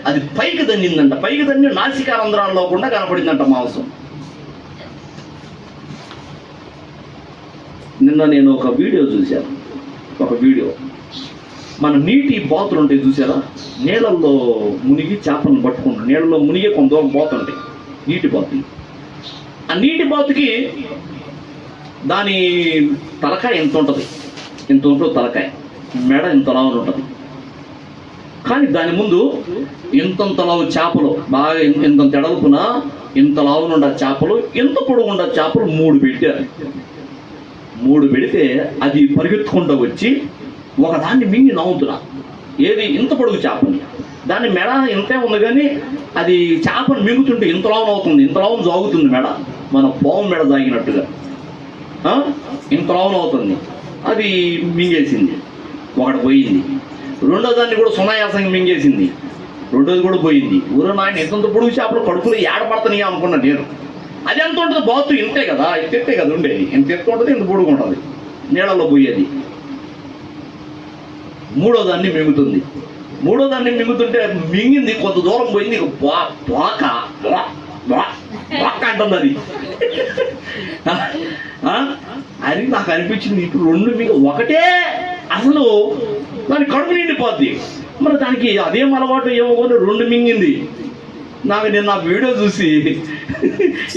Speaker 1: అది పైకి దండిందంట. పైకి దండి నాసికారంధ్రాల్లో కూడా కనపడిందంట మాంసం. నిన్న నేను ఒక వీడియో చూశాను. మన నీటి బాతులు ఉంటాయి చూసారా, నీళ్ళల్లో మునిగి చేపలను పట్టుకుంటారు, నీళ్ళలో మునిగే కొంత దూరం పోతుంటాయి నీటి బాతులు. ఆ నీటి బాతుకి దాని తలకాయ ఎంత ఉంటుంది, ఇంత ఉంటుంది తలకాయ, మెడ ఇంత లావు ఉంటుంది. కానీ దాని ముందు ఇంతంత లావు చేపలు, బాగా ఇంత ఎడల్పున ఇంత లావునుండ చేపలు, ఇంత పొడుగుండ చేపలు 3 పెట్టారు. 3 పెడితే అది పరిగెత్తుకుంటూ వచ్చి ఒకదాన్ని మింగి నవ్వుతున్నా. ఏది? ఇంత పొడుగు చేపని. దాని మెడ ఇంతే ఉంది కానీ అది చేపను మింగుతుంటే ఇంత లావున అవుతుంది, ఇంత లావున జాగుతుంది మెడ, మన పాము మెడ జాగినట్టుగా ఇంత లావున అవుతుంది. అది మింగేసింది, ఒకటి పోయింది. రెండో దాన్ని కూడా సునాయాసంగా మింగేసింది, రెండోది కూడా పోయింది. ఊరో నాయన ఇంత పొడుగు చేపలు కడుపులో ఏడపడతాయి అనుకున్నా నేను. అది ఎంత ఉంటుంది? బాతు ఇంతే కదా, ఇంతే కదా ఉండేది, ఇంత ఎత్తు ఉంటుంది, ఇంత పొడుగు ఉంటుంది, నీళ్ళలో పోయేది. మూడో దాన్ని మింగుతుంది. మూడో దాన్ని మింగుతుంటే మింగింది, కొంత దూరం పోయింది, బాక అంటుంది అది. అది నాకు అనిపించింది, ఇప్పుడు 2 మింగి ఒకటే అసలు దాని కడుపు నిండిపోద్ది. మరి దానికి అదేం అలవాటు ఏమో కానీ 2 మింగింది. నాకు నేను నా వీడియో చూసి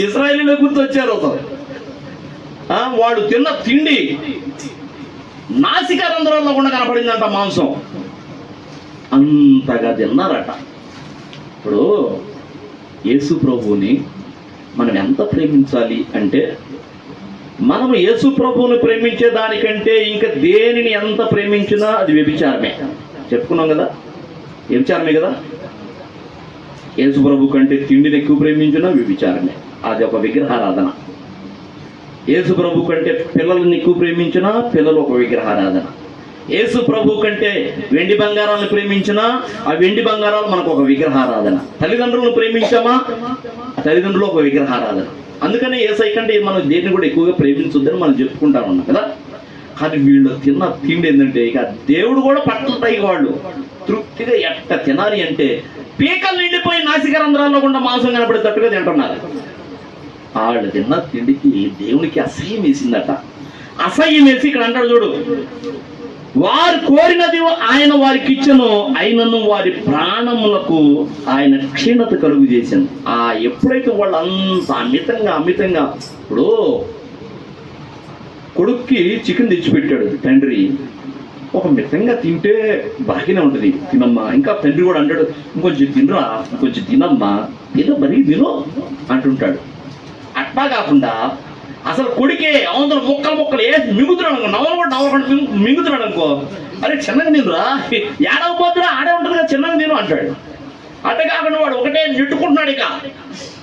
Speaker 1: ఇశ్రాయేలీలో గుర్తొచ్చారు. అసలు వాడు తిన్న తిండి నాసికా రంధ్రాల్లో కూడా కనపడిందంట మాంసం, అంతగా తిన్నారట. ఇప్పుడు యేసు ప్రభువుని మనం ఎంత ప్రేమించాలి అంటే, మనము యేసు ప్రభువుని ప్రేమించే దానికంటే ఇంకా దేనిని ఎంత ప్రేమించినా అది వ్యభిచారమే. చెప్పుకున్నాం కదా, వ్యభిచారమే కదా. యేసు ప్రభు కంటే తిండిని ఎక్కువ ప్రేమించినా వ్యభిచారమే, అది ఒక విగ్రహారాధన. యేసు ప్రభు కంటే పిల్లలను ఎక్కువ ప్రేమించినా పిల్లలు ఒక విగ్రహారాధన. యేసు ప్రభు కంటే వెండి బంగారాలను ప్రేమించినా ఆ వెండి బంగారాలు మనకు ఒక విగ్రహారాధన. తల్లిదండ్రులను ప్రేమించామా, తల్లిదండ్రులు ఒక విగ్రహారాధన. అందుకనే యేసై కంటే మనం దేన్ని కూడా ఎక్కువగా ప్రేమించొద్దని మనం చెప్పుకుంటా ఉన్నాం కదా. కానీ వీళ్ళు తిన్న తిండి ఏంటంటే ఇక దేవుడు కూడా పట్టుతాయి. వాళ్ళు తృప్తిగా ఎట్ట తినాలి అంటే పీకలు నిండిపోయి నాసిక రంధ్రాల్లో కూడా మాంసం కనపడేటట్టుగా తింటున్నారు. వాళ్ళు తిన్న తిండికి దేవునికి అసహ్యం వేసిందట. అసహ్యం వేసి ఇక్కడ అంటాడు చూడు, వారు కోరినది ఆయన వారికి ఇచ్చను, అయినను వారి ప్రాణములకు ఆయన క్షీణత కలుగు చేశాను. ఎప్పుడైతే వాళ్ళు అంత అమితంగా ఇప్పుడు కొడుక్కి చికెన్ తెచ్చిపెట్టాడు తండ్రి, ఒక మితంగా తింటే బాగానే ఉంటుంది, తినమ్మా. ఇంకా తండ్రి కూడా అంటాడు, ఇంకొంచెం తినరా, ఇంకొంచెం తినమ్మా, ఏదో మరీ తిను అంటుంటాడు. అట్లా కాకుండా అసలు కొడుకే అందరూ ముక్కలు వేసి మింగుతున్నాడు అనుకో, నవ్వకుండా మింగుతున్నాడు అనుకో, అరే చిన్నగా తినురా, ఏడవపోతురా ఆడే ఉంటుంది కదా, చిన్నగా తిను అంటాడు. అట్ట కాకుండా వాడు ఒకటే నెట్టుకుంటున్నాడు, ఇక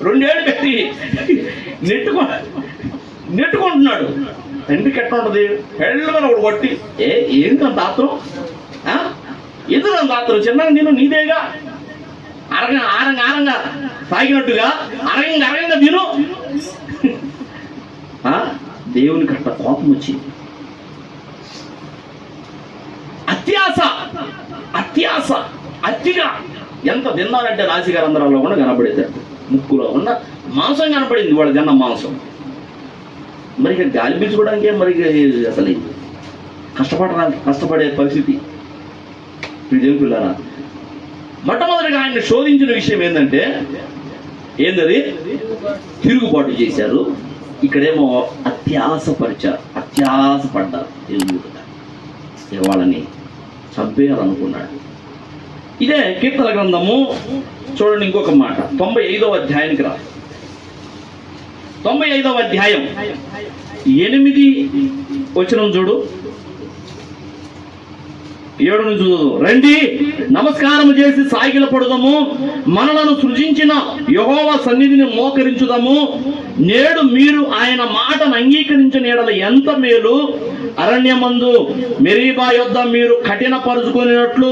Speaker 1: 2 ఏళ్ళు పెట్టి నెట్టుకుంటున్నాడు. తండ్రికి ఎట్లా ఉంటుంది? పెళ్ళగా ఒకటి కొట్టి, ఏంటి అంత ఆత్రం, ఎందుకు అంత ఆత్రం, చిన్నగా తిను, నీదేగా, ఆరంగా తాగినట్టుగా అరగంగా తిను. దేవునికి అట్ట కోపం వచ్చింది. అత్యాస అతిగా ఎంత తిన్నారంటే నాసికా రంధ్రాల్లో కూడా కనపడేది, ముక్కులో ఉన్న మాంసం కనపడింది, వాళ్ళు తిన్న మాంసం. మరి ఇక గాలి పీల్చుకోవడానికే మరి అసలు కష్టపడే పరిస్థితి. దేవుని పిల్లరా, మొట్టమొదటిగా ఆయన్ని శోధించిన విషయం ఏంటంటే ఏంటది? తిరుగుబాటు చేశారు. ఇక్కడేమో అత్యాసపడ్డారు. దేవుడు వాళ్ళని చంపేయాలనుకున్నాడు. ఇదే కీర్తన గ్రంథము చూడండి, ఇంకొక మాట 95వ అధ్యాయానికి రా. 95వ అధ్యాయం 8 వచనం చూడు, 7 నుంచి చూడు. రండి, నమస్కారం చేసి సాగిల పడుదాము, మనలను సృజించిన యెహోవా సన్నిధిని మోకరించుదాము. నేడు మీరు ఆయన మాటను అంగీకరించిన ఎడల ఎంత మేలు. అరణ్యమందు మెరీబా యొద్ద మీరు కఠినపరుచుకునేటట్లు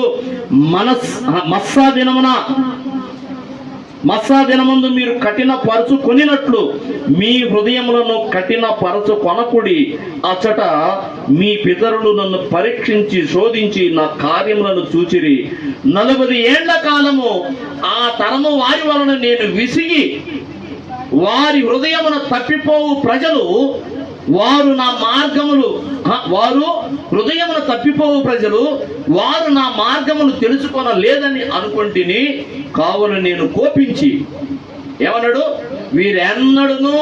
Speaker 1: మస్సా దినమందు మీరు కఠినపరుచుకొనినట్లు మీ హృదయములను కఠినపరచుకొనకుడి. అచ్చట మీ పితరులు నన్ను పరీక్షించి శోధించి నా కార్యములను చూచిరి. 40 ఏండ్ల కాలము ఆ తరము వారి వలన నేను విసిగి వారి హృదయమున తప్పిపోవు ప్రజలు వారు నా మార్గమును తెలుసుకొనలేదని అనుకొంటిని. కావున నేను కోపించి ఏమన్నాడు? వీరెన్నడూను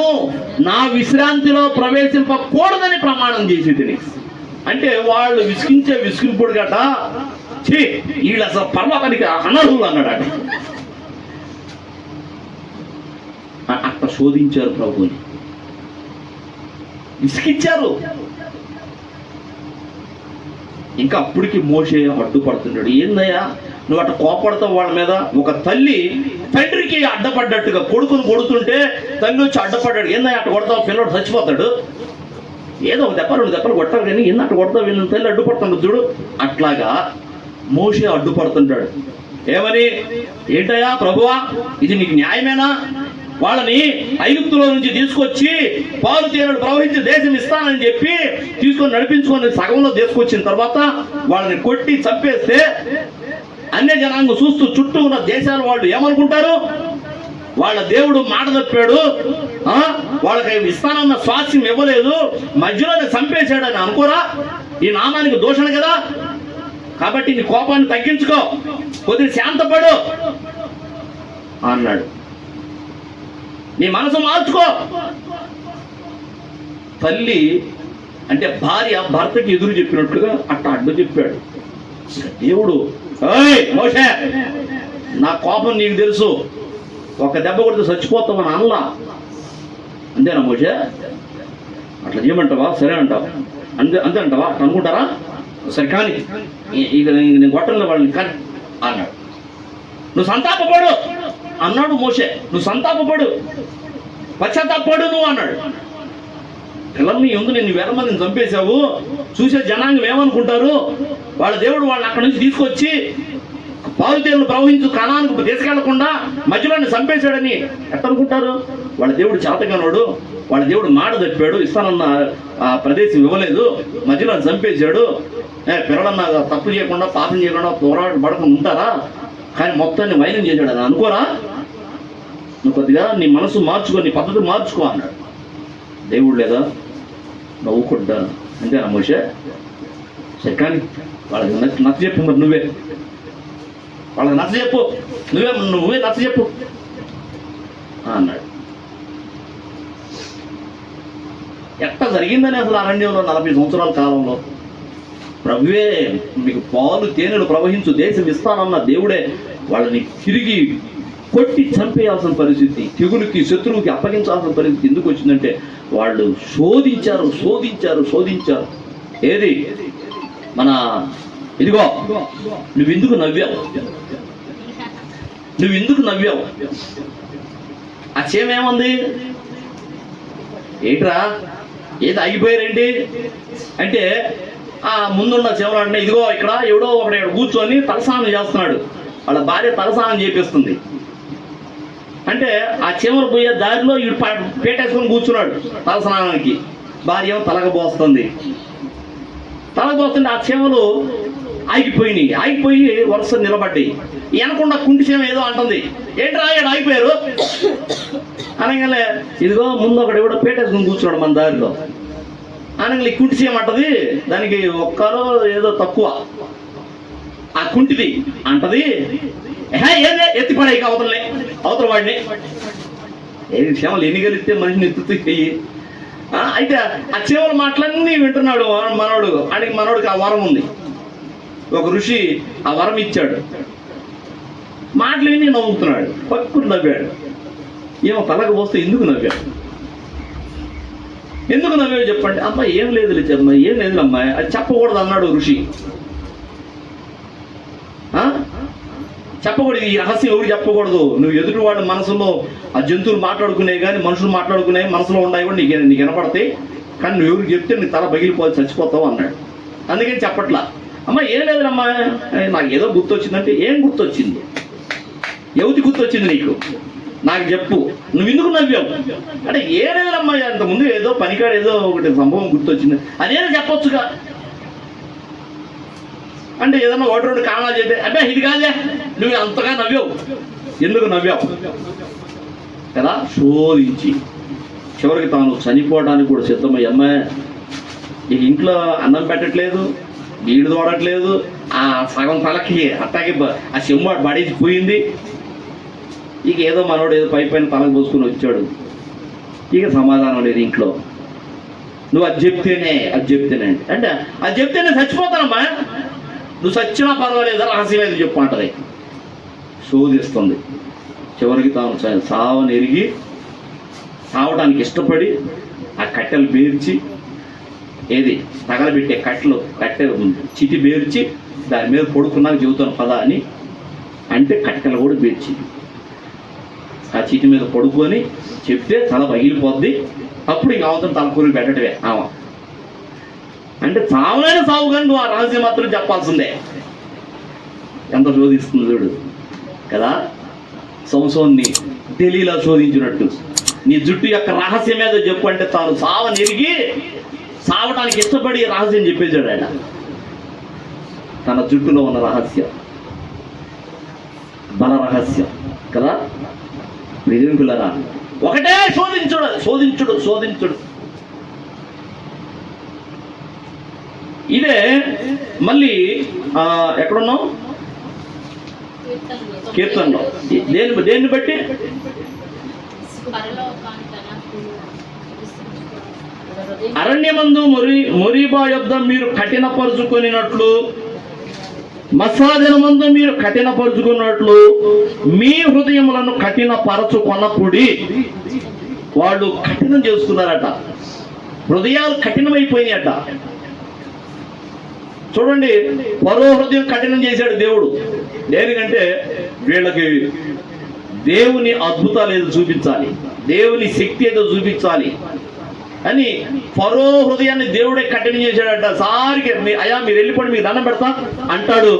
Speaker 1: నా విశ్రాంతిలో ప్రవేశింపకూడదని ప్రమాణం చేసి తిని. అంటే వాళ్ళు విసిగించే విసిగింపుడు గట వీళ్ళు అసలు పర్వతానికి అనర్హులు అన్నాడు. అట్లా శోధించారు ప్రభుని, విసిగించారు. ఇంకా అప్పటికి మోషే అడ్డుపడుతున్నాడు. ఏందయ్యా నువ్వు అట్లా కోపడతావు వాళ్ళ మీద? ఒక తల్లి తండ్రికి అడ్డపడ్డట్టుగా కొడుకుని కొడుతుంటే తల్లి వచ్చి అడ్డపడ్డాడు. ఏందయ్యా అట్లా కొడతావు? పిల్లడు చచ్చిపోతాడు. ఏదో ఒక దెబ్బ 2 దెబ్బలు కొట్టారు కానీ ఎన్ని అట్లా కొడతావు? వీళ్ళని తల్లి అడ్డుపడుతుంది చూడు. అట్లాగా మోషే అడ్డుపడుతుంటాడు. ఏమని? ఏంటయ్యా ప్రభువా, ఇది నీకు న్యాయమేనా? వాళ్ళని ఐగుప్తులో నుంచి తీసుకొచ్చి పాలు తేనెలు ప్రవహించి దేశం ఇస్తానని చెప్పి తీసుకొని నడిపించుకొని సగంలో తీసుకొచ్చిన తర్వాత వాళ్ళని కొట్టి చంపేస్తే అన్య జనాంగం చూస్తూ చుట్టూ ఉన్న దేశాల వాళ్ళు ఏమనుకుంటారు? వాళ్ళ దేవుడు మాట తప్పాడు, వాళ్ళకి ఇస్తానన్న స్వాస్థ్యం ఇవ్వలేదు, మధ్యలోనే చంపేశాడని అనుకోరా? ఈ నామానికి దూషణ కదా. కాబట్టి నీ కోపాన్ని తగ్గించుకో, కొద్దిగా శాంతపడు అన్నాడు. నీ మనసు మార్చుకో. తల్లి అంటే భార్య భర్తకి ఎదురు చెప్పినట్టుగా అట్లా అడ్డు చెప్పాడు. దేవుడు, మోషే నా కోపం నీకు తెలుసు, ఒక దెబ్బ కొడితే చచ్చిపోతామని అనలా. అంతేనా మోషే? అట్లా చేయమంటావా? సరే అంటావా? అంతే అంటావా? అట్లా అనుకుంటారా? సరే కానీ ఇక నేను కొట్టంలో వాళ్ళని కానీ అన్నాడు. నువ్వు సంతాపపడు అన్నాడు మోషే. నువ్వు సంతాపపడు, పశ్చాత్తాపడు నువ్వు అన్నాడు. పిల్లల్ని ఎందుకు నేను 1000 మందిని చంపేశావు? చూసే జనాంగం ఏమనుకుంటారు? వాళ్ళ దేవుడు వాళ్ళని అక్కడి నుంచి తీసుకొచ్చి పాలు తేనెలు ప్రవహించు కణానికి తీసుకెళ్లకుండా మధ్యలోనే చంపేశాడని ఎట్టనుకుంటారు? వాళ్ళ దేవుడు చేతగానోడు, వాళ్ళ దేవుడు మాట తప్పాడు, ఇస్తానన్న ప్రదేశం ఇవ్వలేదు, మధ్యలో చంపేశాడు. పిల్లలన్నా తప్పు చేయకుండా పాపం చేయకుండా పోరాటం పడకుండా ఉంటారా? కానీ మొత్తాన్ని వైనం చేశాడు అని అనుకోరా? నువ్వు కొద్దిగా నీ మనసు మార్చుకో, నీ పద్ధతి మార్చుకో అన్నాడు. దేవుడు లేదా నవ్వుకుంటా. అంతేనా మోషే? సరే కానీ వాళ్ళకి నచ్చ చెప్పు, మరి నువ్వే వాళ్ళకి నచ్చ చెప్పు, నువ్వే నచ్చ చెప్పు అన్నాడు. ఎట్లా జరిగిందని అసలు అరణ్యంలో 40 సంవత్సరాల కాలంలో ప్రభువే మీకు పాలు తేనెలు ప్రవహించు దేశం ఇస్తానన్న దేవుడే వాళ్ళని తిరిగి కొట్టి చంపేయాల్సిన పరిస్థితి, తెగులుకి శత్రువుకి అప్పగించాల్సిన పరిస్థితి ఎందుకు వచ్చిందంటే వాళ్ళు శోధించారు. ఏది మన ఇదిగో నువ్వెందుకు నవ్వావు? ఆ చేమేమంది? ఏంట్రా ఏది ఆగిపోయారేంటి అంటే ముందున్న చెవరాడిని ఇదిగో ఇక్కడ ఎవడో ఒకడు కూర్చొని తలస్నానం చేస్తున్నాడు, వాళ్ళ భార్య తలస్నానం చేపిస్తుంది అంటే ఆ చీమలు పోయే దారిలో వీడు పేటేసుకొని కూర్చున్నాడు తలస్నానానికి. భార్య ఏమో తలకపోస్తుంది. ఆ చీమలు ఆగిపోయి వరుస నిలబడ్డాయి. వెనకుండా కుంటి చీమ ఏదో అంటుంది, ఏంట్రా ఇక్కడ ఆగిపోయారు అనగానే ఇదిగో ముందు ఒకడు ఎవడో పేటేసుకొని కూర్చున్నాడు మన దారిలో అనగా కుంటి చీమ అంటది, దానికి ఒక్కరో ఏదో తక్కువ ఆ కుంటిది అంటది, ఏదే ఎత్తిపడే అవతల వాడిని. ఏది చీమలు ఎన్ని కలిస్తే మనిషిని ఎత్తుతాయి. అయితే ఆ చీమల మాటలన్నీ వింటున్నాడు మనోడు. మనోడికి ఆ వరం ఉంది, ఒక ఋషి ఆ వరం ఇచ్చాడు. మాటలు విని నవ్వుతున్నాడు, పక్కుని నవ్వాడు. ఏమో తలకు పోస్తే ఎందుకు నవ్వాడు చెప్పండి. అమ్మాయి ఏం లేదు అమ్మాయి అది చెప్పకూడదు అన్నాడు ఋషి. చెప్పకూడదు, ఈ రహస్యం ఎవరు చెప్పకూడదు. నువ్వు ఎదుటి వాడి మనసులో ఆ జంతువులు మాట్లాడుకునే కానీ మనుషులు మాట్లాడుకునే మనసులో ఉన్నాయి కూడా నీకు వినపడతాయి, కానీ నువ్వు ఎవరికి చెప్తే నీ తల పగిలిపోయి చచ్చిపోతావు అన్నాడు. అందుకని చెప్పట్లా. అమ్మ ఏం లేదమ్మా, నాకు ఏదో గుర్తొచ్చిందంటే ఏం గుర్తొచ్చింది? ఎవరి గుర్తొచ్చింది నీకు నాకు చెప్పు, నువ్వు ఎందుకు నవ్వావు అంటే ఏ లేదమ్మా అంతకుముందు ఏదో పనికాడు ఏదో ఒకటి సంభవం గుర్తొచ్చింది, అదేదో చెప్పొచ్చుగా అంటే ఏదన్నా 1-2 కారణాలు చెప్తే అంటే ఇది కాదే నువ్వు అంతగా నవ్వావు, ఎందుకు నవ్వావు కదా. శోధించి చివరికి తాను చనిపోవడానికి కూడా సిద్ధమయ్యి, అమ్మాయి ఇక ఇంట్లో అన్నం పెట్టట్లేదు, నీళ్ళు తోడట్లేదు, ఆ సగం తలకి అట్టాకి ఆ చెంబు పడేసి పోయింది, ఇక ఏదో మనోడు ఏదో పైన తలకు పోసుకుని వచ్చాడు, ఇక సమాధానం లేదు ఇంట్లో. నువ్వు అది చెప్తేనే అంటే అది చెప్తేనే చచ్చిపోతానమ్మా, నువ్వు చచ్చినా పర్వాలేదు, రహస్యం ఏదో చెప్పు అంటది. శోధిస్తుంది. చివరికి తాను సావని ఎరిగి సావడానికి ఇష్టపడి ఆ కట్టెలు పేర్చి, ఏది తగలబెట్టే కట్టెలు చితి పేర్చి దాని మీద పడుకున్నాక చెబుతాను పదా అని అంటే కట్టెలు కూడా పేర్చి ఆ చితి మీద పడుకొని చెప్తే తల పగిలిపోద్ది. అప్పుడు ఇంక అవతల తలకూరి పెట్టడమే ఆమె. అంటే చావులైన సావు కానీ నువ్వు ఆ రహస్యం మాత్రం చెప్పాల్సిందే. ఎంత శోధిస్తుంది చూడు కదా. సంసోన్ని ఢిల్లీలో శోధించినట్టు నీ జుట్టు యొక్క రహస్యం ఏదో చెప్పు అంటే తాను సావనెరిగి సావటానికి ఇష్టపడి రహస్యం చెప్పేశాడు ఆయన. తన జుట్టులో ఉన్న రహస్యం, బల రహస్యం కదా. ప్రియమిత్రులారా, ఒకటే శోధించుడు. ఇదే మళ్ళీ ఎక్కడున్నాం? కీర్తనలో. దేన్ని బట్టి? అరణ్యమందు మొరీబా యొద్ద మీరు కఠినపరుచుకొనినట్లు, మత్సాదినమందు మీరు కఠినపరుచుకున్నట్లు మీ హృదయములను కఠినపరచుకొనకుడి. వాళ్ళు కఠినం చేసుకున్నారట, హృదయాలు కఠినమైపోయినాయట. చూడండి, పరో హృదయం కఠినం చేశాడు దేవుడు. దేనికంటే వీళ్ళకి దేవుని అద్భుతాలు ఏదో చూపించాలి, దేవుని శక్తి ఏదో చూపించాలి అని ఫరో హృదయాన్ని దేవుడే కఠినం చేశాడట. సారికి అయ్యా మీరు వెళ్ళిపోండి, మీకు దండం పెడతా అంటాడు.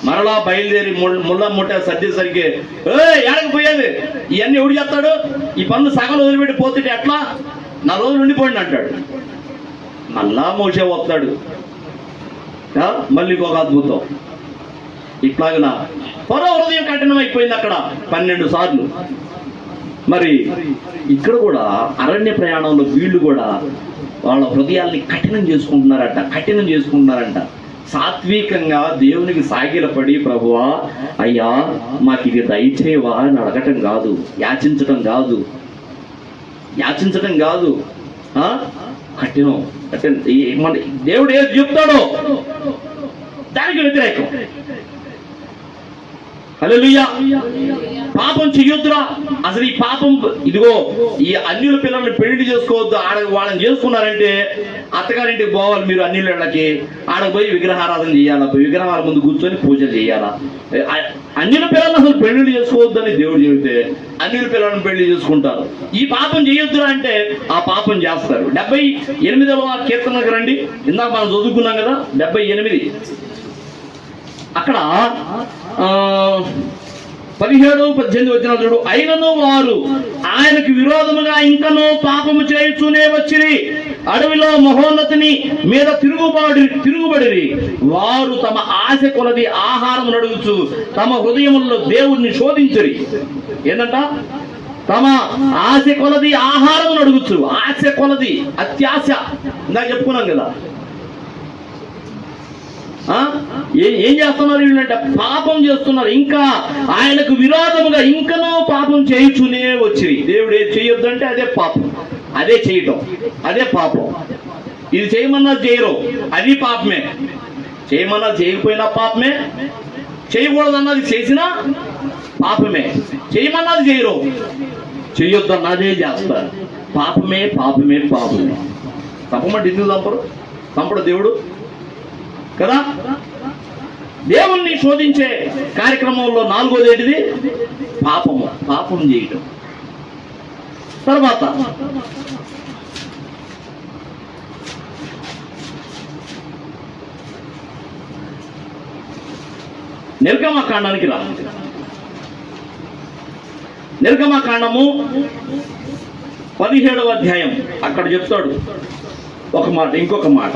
Speaker 1: మరలా బయలుదేరి ముట్ట సర్దేసరికి ఏడకి పోయేది, ఇవన్నీ ఎవడు చేస్తాడు, ఈ పనులు సగం వదిలిపెట్టి పోతుంటే ఎట్లా, 4 రోజులు ఉండిపోండి అంటాడు. మళ్ళా మోసే వస్తాడు, మళ్ళీ ఒక అద్భుతం. ఇట్లాగన ఫరో హృదయం కఠినం అయిపోయింది అక్కడ 12 సార్లు. మరి ఇక్కడ కూడా అరణ్య ప్రయాణంలో వీళ్ళు కూడా వాళ్ళ హృదయాల్ని కఠినం చేసుకుంటున్నారంట. సాత్వికంగా దేవునికి సాగిలపడి, ప్రభువా అయ్యా మాకు ఇది దయచేయవా అని అడగటం కాదు, యాచించటం కాదు, కఠినం. మన దేవుడు ఏది చెప్తాడో దానికి వ్యతిరేకం. హల్లెలూయా. పాపం చెయ్యొద్దురా. అసలు ఈ పాపం, ఇదిగో ఈ అన్యుల పిల్లల్ని పెళ్లి చేసుకోవద్దు. వాళ్ళని చేసుకున్నారంటే అత్తగారింటికి పోవాలి మీరు, అన్యులకి ఆడకు పోయి విగ్రహారాధన చేయాలా, విగ్రహాల ముందు కూర్చొని పూజలు చేయాలా. అన్యుల పిల్లల్ని అసలు పెళ్లి చేసుకోవద్దు అని దేవుడు చెబితే అన్యుల పిల్లలను పెళ్లి చేసుకుంటారు. ఈ పాపం చేయొద్దురా అంటే ఆ పాపం చేస్తారు. 78వ కీర్తనకు రండి. ఇందాక మనం చదువుకున్నాం కదా 78. అక్కడ 17-18 వచ్చిన చూడు. అయినను వారు ఆయనకు విరోధముగా ఇంకనూ పాపము చేయుచూనే వచ్చిరి, అడవిలో మహోన్నతిని మీద తిరుగుబడిరి. వారు తమ ఆశ కొలది ఆహారం అడుగుచు తమ హృదయముల్లో దేవుణ్ణి శోధించరి. ఏంటంట? తమ ఆశ కొలది ఆహారం అడుగుచు. ఆశ కొలది, అత్యాశ. ఇందాక చెప్పుకున్నాం కదా. ఏం చేస్తున్నారు వీళ్ళంటే? పాపం చేస్తున్నారు. ఇంకా ఆయనకు విరోధముగా ఇంకనూ పాపం చేయుచునే వచ్చి. దేవుడు ఏది చేయొద్దు అంటే అదే పాపం, అదే చేయటం, అదే పాపం. ఇది చేయమన్నా చేయరు, అది పాపమే. చేయమన్నా చేయకపోయినా పాపమే, చేయకూడదన్నది చేసినా పాపమే. చేయమన్నది చేయరు, చేయొద్దన్నదే చేస్తారు. పాపమే. తప్పమంటే ఎందుకు చంపడు దేవుడు కదా. దేవుణ్ణి శోధించే కార్యక్రమంలో 4వది ఏంటిది? పాపం చేయటం. తర్వాత నిర్గమకాండానికి రా. నిర్గమకాండము 17వ అధ్యాయం. అక్కడ చెప్తాడు ఒక మాట, ఇంకొక మాట.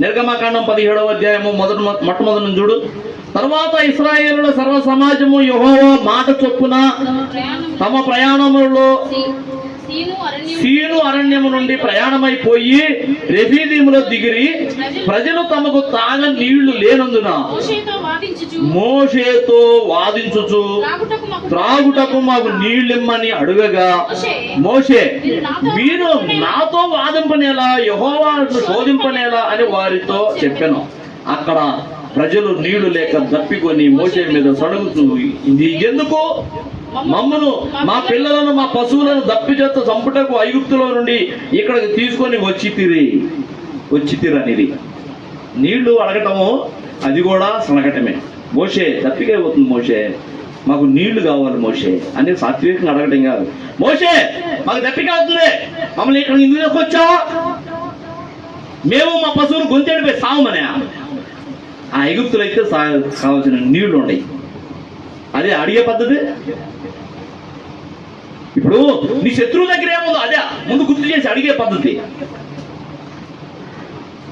Speaker 1: నిర్గమకాండం 17వ అధ్యాయము మొట్టమొదటి చూడు. తర్వాత ఇశ్రాయేలుల సర్వ సమాజము యెహోవా మాట చొప్పున తమ ప్రయాణములలో సీను అరణ్యము నుండి ప్రయాణమైపోయి రెఫీదీములో దిగిరి. ప్రజలు తమకు తాగ నీళ్లు లేనందున మోషేతో వాదించుచు త్రాగుటకు మాకు నీళ్ళిమ్మని అడుగగా, మోషే మీరు నాతో వాదింపనేలా, యెహోవాను శోధింపనేలా అని వారితో చెప్పాను. అక్కడ ప్రజలు నీళ్లు లేక దప్పికొని మోషే మీద సడుగుతూ, ఇది ఎందుకు మమ్మను, మా పిల్లలను, మా పశువులను దప్పిచేత చంపుటకు ఐగుప్తులో నుండి ఇక్కడికి తీసుకొని వచ్చితిరనిది. నీళ్లు అడగటము అది కూడా సనగటమే. మోషే దప్పిక అయిపోతుంది, మోషే మాకు నీళ్లు కావాలి మోషే అని సాత్వికంగా అడగటం కాదు. మోషే మాకు దప్పిక అవుతుంది, మమ్మల్ని ఇక్కడ ఇందులోకి వచ్చావా, మేము మా పశువులు గొంతేడిపోయి సావమనే. ఆ ఐగుప్తులు అయితే కావాల్సిన నీళ్లు ఉన్నాయి, అదే అడిగే పద్ధతి. ఇప్పుడు నీ శత్రువు దగ్గర ఏముందో అదే ముందు గుర్తు చేసి అడిగే పద్ధతి.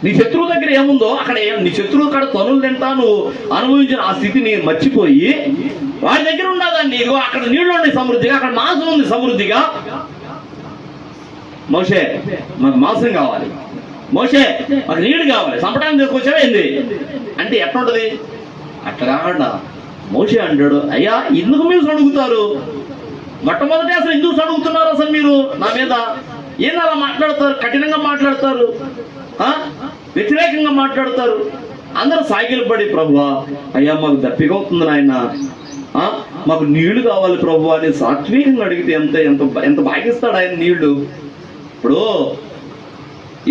Speaker 1: నీ శత్రువు దగ్గర ఏముందో అక్కడ నీ శత్రువు కాడ తనులు తింటా నువ్వు అనుభవించిన ఆ స్థితిని మర్చిపోయి వాడి దగ్గర ఉండదండి, ఇదిగో అక్కడ నీళ్లు ఉన్నాయి సమృద్ధిగా, అక్కడ మాంసం ఉంది సమృద్ధిగా. మోషే మాకు మాంసం కావాలి, మోషే మాకు నీళ్లు కావాలి, చంపడానికి తీసుకొచ్చావా ఏంది అంటే ఎట్లా ఉంటుంది? అట్లా కాకుండా మోషే అంటాడు, అయ్యా ఎందుకు మీరు సడుగుతారు, మొట్టమొదటి అసలు ఎందుకు సడుగుతున్నారు, అసలు మీరు నా మీద ఏంది అలా మాట్లాడతారు, కఠినంగా మాట్లాడతారు, వ్యతిరేకంగా మాట్లాడతారు. అందరూ సాగిలు పడి, ప్రభువా అయ్యా మాకు దప్పిక అవుతుంది నాయన, మాకు నీళ్లు కావాలి ప్రభు అని సాత్వికంగా అడిగితే ఎంత ఎంత ఎంత భాగిస్తాడు ఆయన నీళ్లు. ఇప్పుడు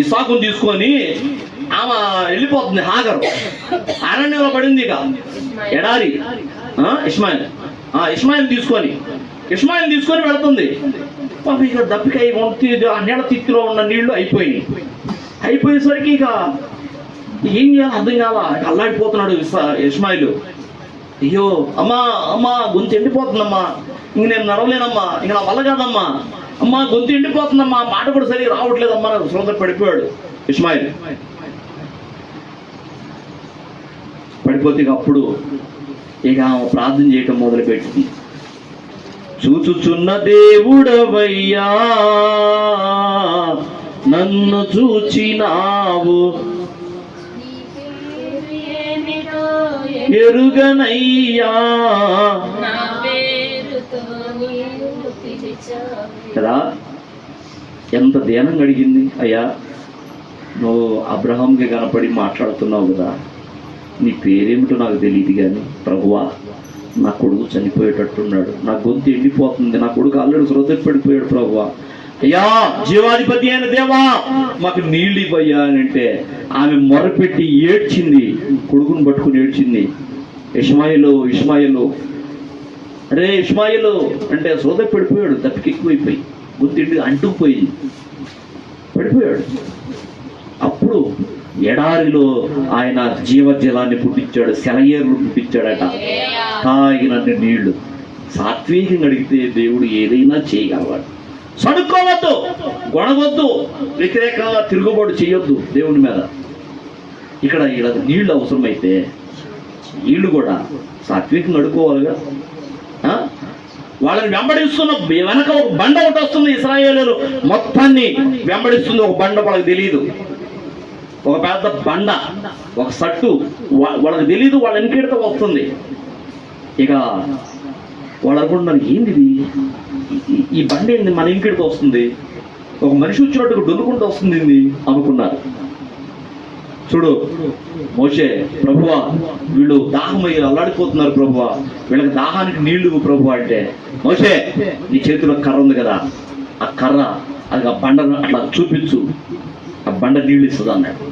Speaker 1: ఇస్సాకుని తీసుకొని ఆమె వెళ్ళిపోతుంది, హాగరు అరణ్యంలో పడింది, ఇక ఎడారి. ఇస్మాయిల్ తీసుకొని వెళుతుంది. పాప ఇక దప్పిక ఆ నీళ్ళ తిత్తిలో ఉన్న నీళ్లు అయిపోయేసరికి ఇక ఏం చేయాలి అర్థం కావాలా, అల్లాడిపోతున్నాడు ఇస్మాయిల్. అయ్యో అమ్మా గొంతు ఎండిపోతుందమ్మా, ఇంక నేను నడవలేనమ్మా, ఇంక నా వల్ల కాదమ్మా, అమ్మా గొంతు ఎండిపోతుందమ్మా, మాట కూడా సరిగ్గా రావట్లేదమ్మా, సొంత పడిపోయాడు ఇస్మాయిల్. పడిపోతే అప్పుడు ఇక ప్రార్థన చేయటం మొదలుపెట్టింది. చూచుచున్న దేవుడవయ్యా నన్ను చూచినావు, ఎరుగనయ్యా కదా. ఎంత ధ్యానం అడిగింది, అయ్యా నువ్వు అబ్రహాంకి కనపడి మాట్లాడుతున్నావు కదా, నీ పేరేమిటో నాకు తెలియదు కానీ ప్రభువా నా కొడుకు చనిపోయేటట్టున్నాడు, నా గొంతు ఎండిపోతుంది, నా కొడుకు ఆల్రెడీ శ్రోతకు పడిపోయాడు ప్రభువా, అయ్యా జీవాధిపతి అయిన దేవా మాకు నీళ్ళు ఇవ్వయ్యా అని అంటే ఆమె మొరపెట్టి ఏడ్చింది, కొడుకును పట్టుకుని ఏడ్చింది. ఇష్మాయిలు అరే ఇష్మాయిలు అంటే శ్రోతకు పడిపోయాడు, దప్పికి ఎక్కువైపోయి గొంతు అంటుకుపోయింది, పడిపోయాడు. అప్పుడు ఎడారిలో ఆయన జీవజలాన్ని పుట్టించాడు, సెలయేరులు పుట్టించాడట, తాగినన్ని నీళ్లు. సాత్వికంగా అడిగితే దేవుడు ఏదైనా చేయగలవాడు. సడుక్కోవద్దు, గొడవద్దు, వ్యతిరేకంగా తిరుగుబాటు చేయొద్దు దేవుని మీద. ఇక్కడ నీళ్లు అవసరమైతే నీళ్లు కూడా సాత్వికంగా అడుక్కోవాలిగా. వాళ్ళని వెంబడిస్తున్న వెనక ఒక బండ ఒకటి వస్తుంది, ఇశ్రాయేలీయులు మొత్తాన్ని వెంబడిస్తుంది ఒక బండ, వాళ్ళకి తెలియదు, ఒక పెద్ద బండ, ఒక సట్టు వాళ్ళకి తెలీదు, వాళ్ళ వెనకెడితే వస్తుంది. ఇక వాళ్ళు అనుకుంటున్నారు ఏంటిది, ఈ బండి ఏంది మన ఇంటికి వస్తుంది, ఒక మనిషి వచ్చినట్టుగా డొల్లుకుంటూ వస్తుంది అనుకున్నారు. చూడు మోషే, ప్రభువా వీళ్ళు దాహమయ్యి అల్లాడిపోతున్నారు ప్రభువా, వీళ్ళకి దాహానికి నీళ్లు ప్రభువా అంటే, మోషే నీ చేతిలో కర్ర ఉంది కదా, ఆ కర్ర అది ఆ బండను అట్లా చూపించు, ఆ బండ నీళ్ళు ఇస్తుంది అన్నాడు.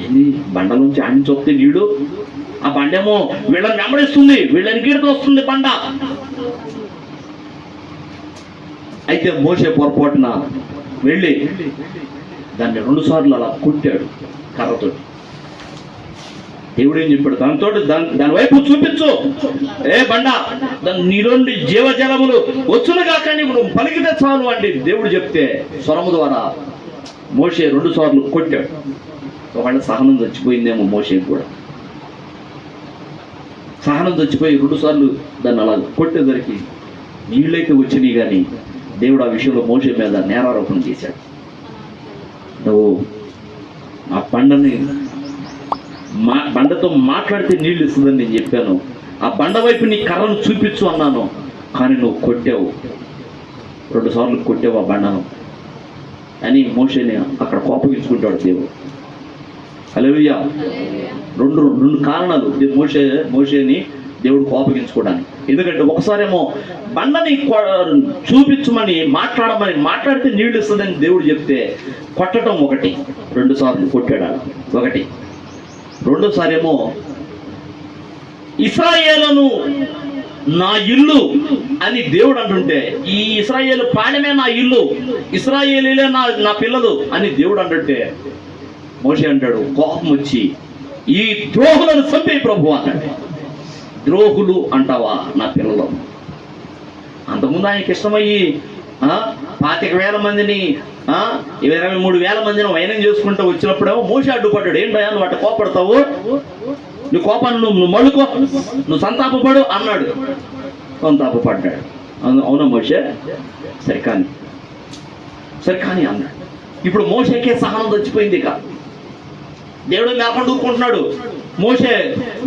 Speaker 1: ఏంది బండ నుంచి ఆడి చూస్తే నీళ్లు, ఆ బండేమో వీళ్ళని వెంబడిస్తుంది, వీళ్ళని గీడుతూ వస్తుంది బండ. అయితే మోషే పొరపాటున వెళ్ళి దాన్ని 2 సార్లు అలా కొట్టాడు కర్రతో. దేవుడు ఏం చెప్పాడు, దాని వైపు చూపించు, ఏ బండ నీలోని జీవజలములు వచ్చునుగా, కానీ నువ్వు పలికితే చాలు అండి దేవుడు చెప్తే స్వరము ద్వారా మోషే 2 సార్లు కొట్టాడు. ఒకవేళ సహనం చచ్చిపోయిందేమో మోషేకి కూడా, సహనం చచ్చిపోయి 2 సార్లు దాన్ని అలా కొట్టేసరికి నీళ్ళైతే వచ్చినాయి కానీ దేవుడు ఆ విషయంలో మోషే మీద నేరారోపణ చేశాడు. నువ్వు ఆ బండతో మాట్లాడితే నీళ్ళు ఇస్తుందని నేను చెప్పాను, ఆ బండ వైపు నీ కర్రను చూపించు అన్నాను, కానీ నువ్వు కొట్టావు, 2 సార్లు కొట్టావు ఆ బండను అని మోషేని అక్కడ కోపగించుకుంటాడు దేవుడు. హల్లెలూయా. రెండు కారణాలు మోషేని దేవుడు కోపగించుకోవడానికి. ఎందుకంటే ఒకసారేమో బండని చూపించమని మాట్లాడితే నీళ్ళు ఇస్తుందని దేవుడు చెప్తే కొట్టడం ఒకటి, 2 సార్లు కొట్టాడు ఒకటి. 2సారి ఏమో ఇశ్రాయేలును నా ఇల్లు అని దేవుడు అంటుంటే, ఈ ఇశ్రాయేలు పాలెమే నా ఇల్లు, ఇశ్రాయేలీలే నా పిల్లలు అని దేవుడు అంటుంటే మోషే అంటాడు కోపం వచ్చి, ఈ ద్రోహులను చంపే ప్రభు అన్నాడు. ద్రోహులు అంటావా నా పిల్లలు? అంతకుముందు ఆయనకి ఇష్టమయ్యి 25,000 మందిని 23,000 మందిని వైనం చేసుకుంటూ వచ్చినప్పుడేమో మోషే అడ్డుపడ్డాడు. ఏంటయ్యా నువ్వు అట్ట కోపడతావు, నువ్వు కోపాన్ని నువ్వు మళ్ళుకో, నువ్వు సంతాపపడు అన్నాడు. సంతాపడ్డాడు. అవునా మోషే? సరికాని అన్నాడు. ఇప్పుడు మోషేకే సహనం చచ్చిపోయింది. ఇక దేవుడు మేకుండా ఊరుకుంటున్నాడు. మోషే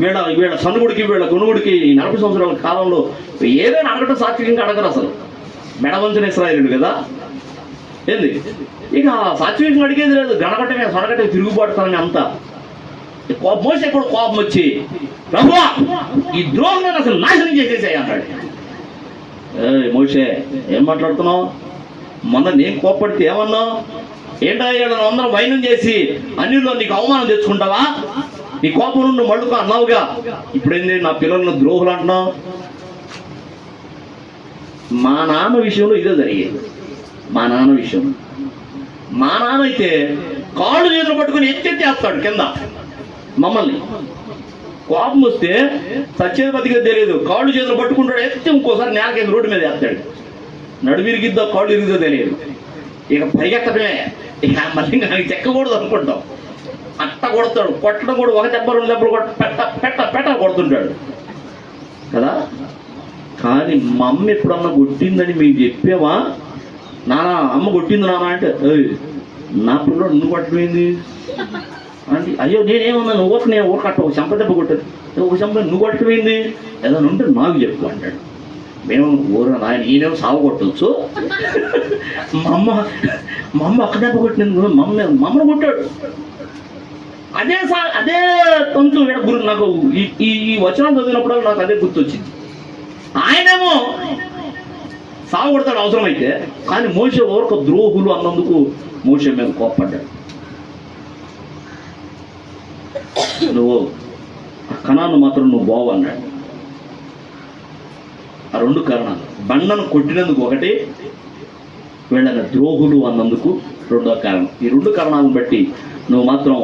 Speaker 1: వీళ్ళ సన్నుగుడికి వీళ్ళ గుణుగుడికి 40 సంవత్సరాల కాలంలో ఏదైనా అడగటం సాత్వికంగా అడగరు. అసలు మెడవంచిన ఇశ్రాయేలుడు కదా, ఏంది ఇక సాత్వికంగా అడిగేది లేదు. గణగట్టమే సొనగట్టే తిరుగుబాటుతానని అంతా. మోషే కూడా కోపం వచ్చి, ప్రభువా ఈ ద్రోహులను అసలు నాశనం చేసేసాయి అన్నాడు. మోషే ఏం మాట్లాడుతున్నావు? మొన్న నేను కోపడితే ఏమన్నావు? ఏంటో అందరం వైనం చేసి అన్నిలో నీకు అవమానం తెచ్చుకుంటావా? నీ కోపం నువ్వు మళ్ళుకో అన్నావుగా, ఇప్పుడేంది నా పిల్లలను ద్రోహులు అంటున్నావు? మా నాన్న విషయంలో ఇదే జరిగేది. మా నాన్న అయితే కాళ్ళు చేతులు పట్టుకుని ఎత్తేస్తాడు కింద మమ్మల్ని. కోపం వస్తే సచ్చేది బతికే తెలియదు, కాళ్ళు చేతులు పట్టుకుంటాడు, ఎత్తి ఇంకోసారి నేలకేసి రోడ్డు మీద వేస్తాడు. నడుము ఇరిగిద్దో కాళ్ళు ఇరిగిద్దో తెలియదు. ఇక పరిగెత్తడమే, ఇక మళ్ళీ చెక్కకూడదు అనుకుంటాం. అట్ట కొడతాడు. కొట్టడం కూడా 1 దెబ్బ 2 దెబ్బలు పెట్ట కొడుతుంటాడు కదా. కానీ మా అమ్మ ఎప్పుడన్నా కొట్టిందని మీకు చెప్పావా? నానా అమ్మ కొట్టింది నాన్న అంటే, నా పిల్లడు నువ్వు కొట్టమైంది అంటే, అయ్యో నేనేమన్నా నువ్వు నేను ఊరకట్ట ఒక చెంప దెబ్బ కొట్టదు, ఒక చెంప నువ్వు కొట్టమైంది ఏదైనా ఉంటే నాకు చెప్పు అంటాడు. మేము ఆయన ఈయనేమో సాగు కొట్టవచ్చు, మా అమ్మ ఒక్క దెబ్బ కొట్టింది మమ్మల్ని కొట్టాడు. అదే తంతు గురు నాకు ఈ వచనం చదివినప్పుడు నాకు అదే గుర్తొచ్చింది. ఆయనేమో సాగు కొడతాడు అవసరమైతే, కానీ మోషే ఊరక ద్రోహులు అన్నందుకు మోషే మీద కోప్పడ్డాడు. నువ్వు కనాను మాత్రం నువ్వు బావు అన్నాడు. ఆ 2 కారణాలు, బండను కొట్టినందుకు ఒకటి, వీళ్ళని ద్రోహులు అన్నందుకు 2వ కారణం. ఈ 2 కారణాలను బట్టి నువ్వు మాత్రం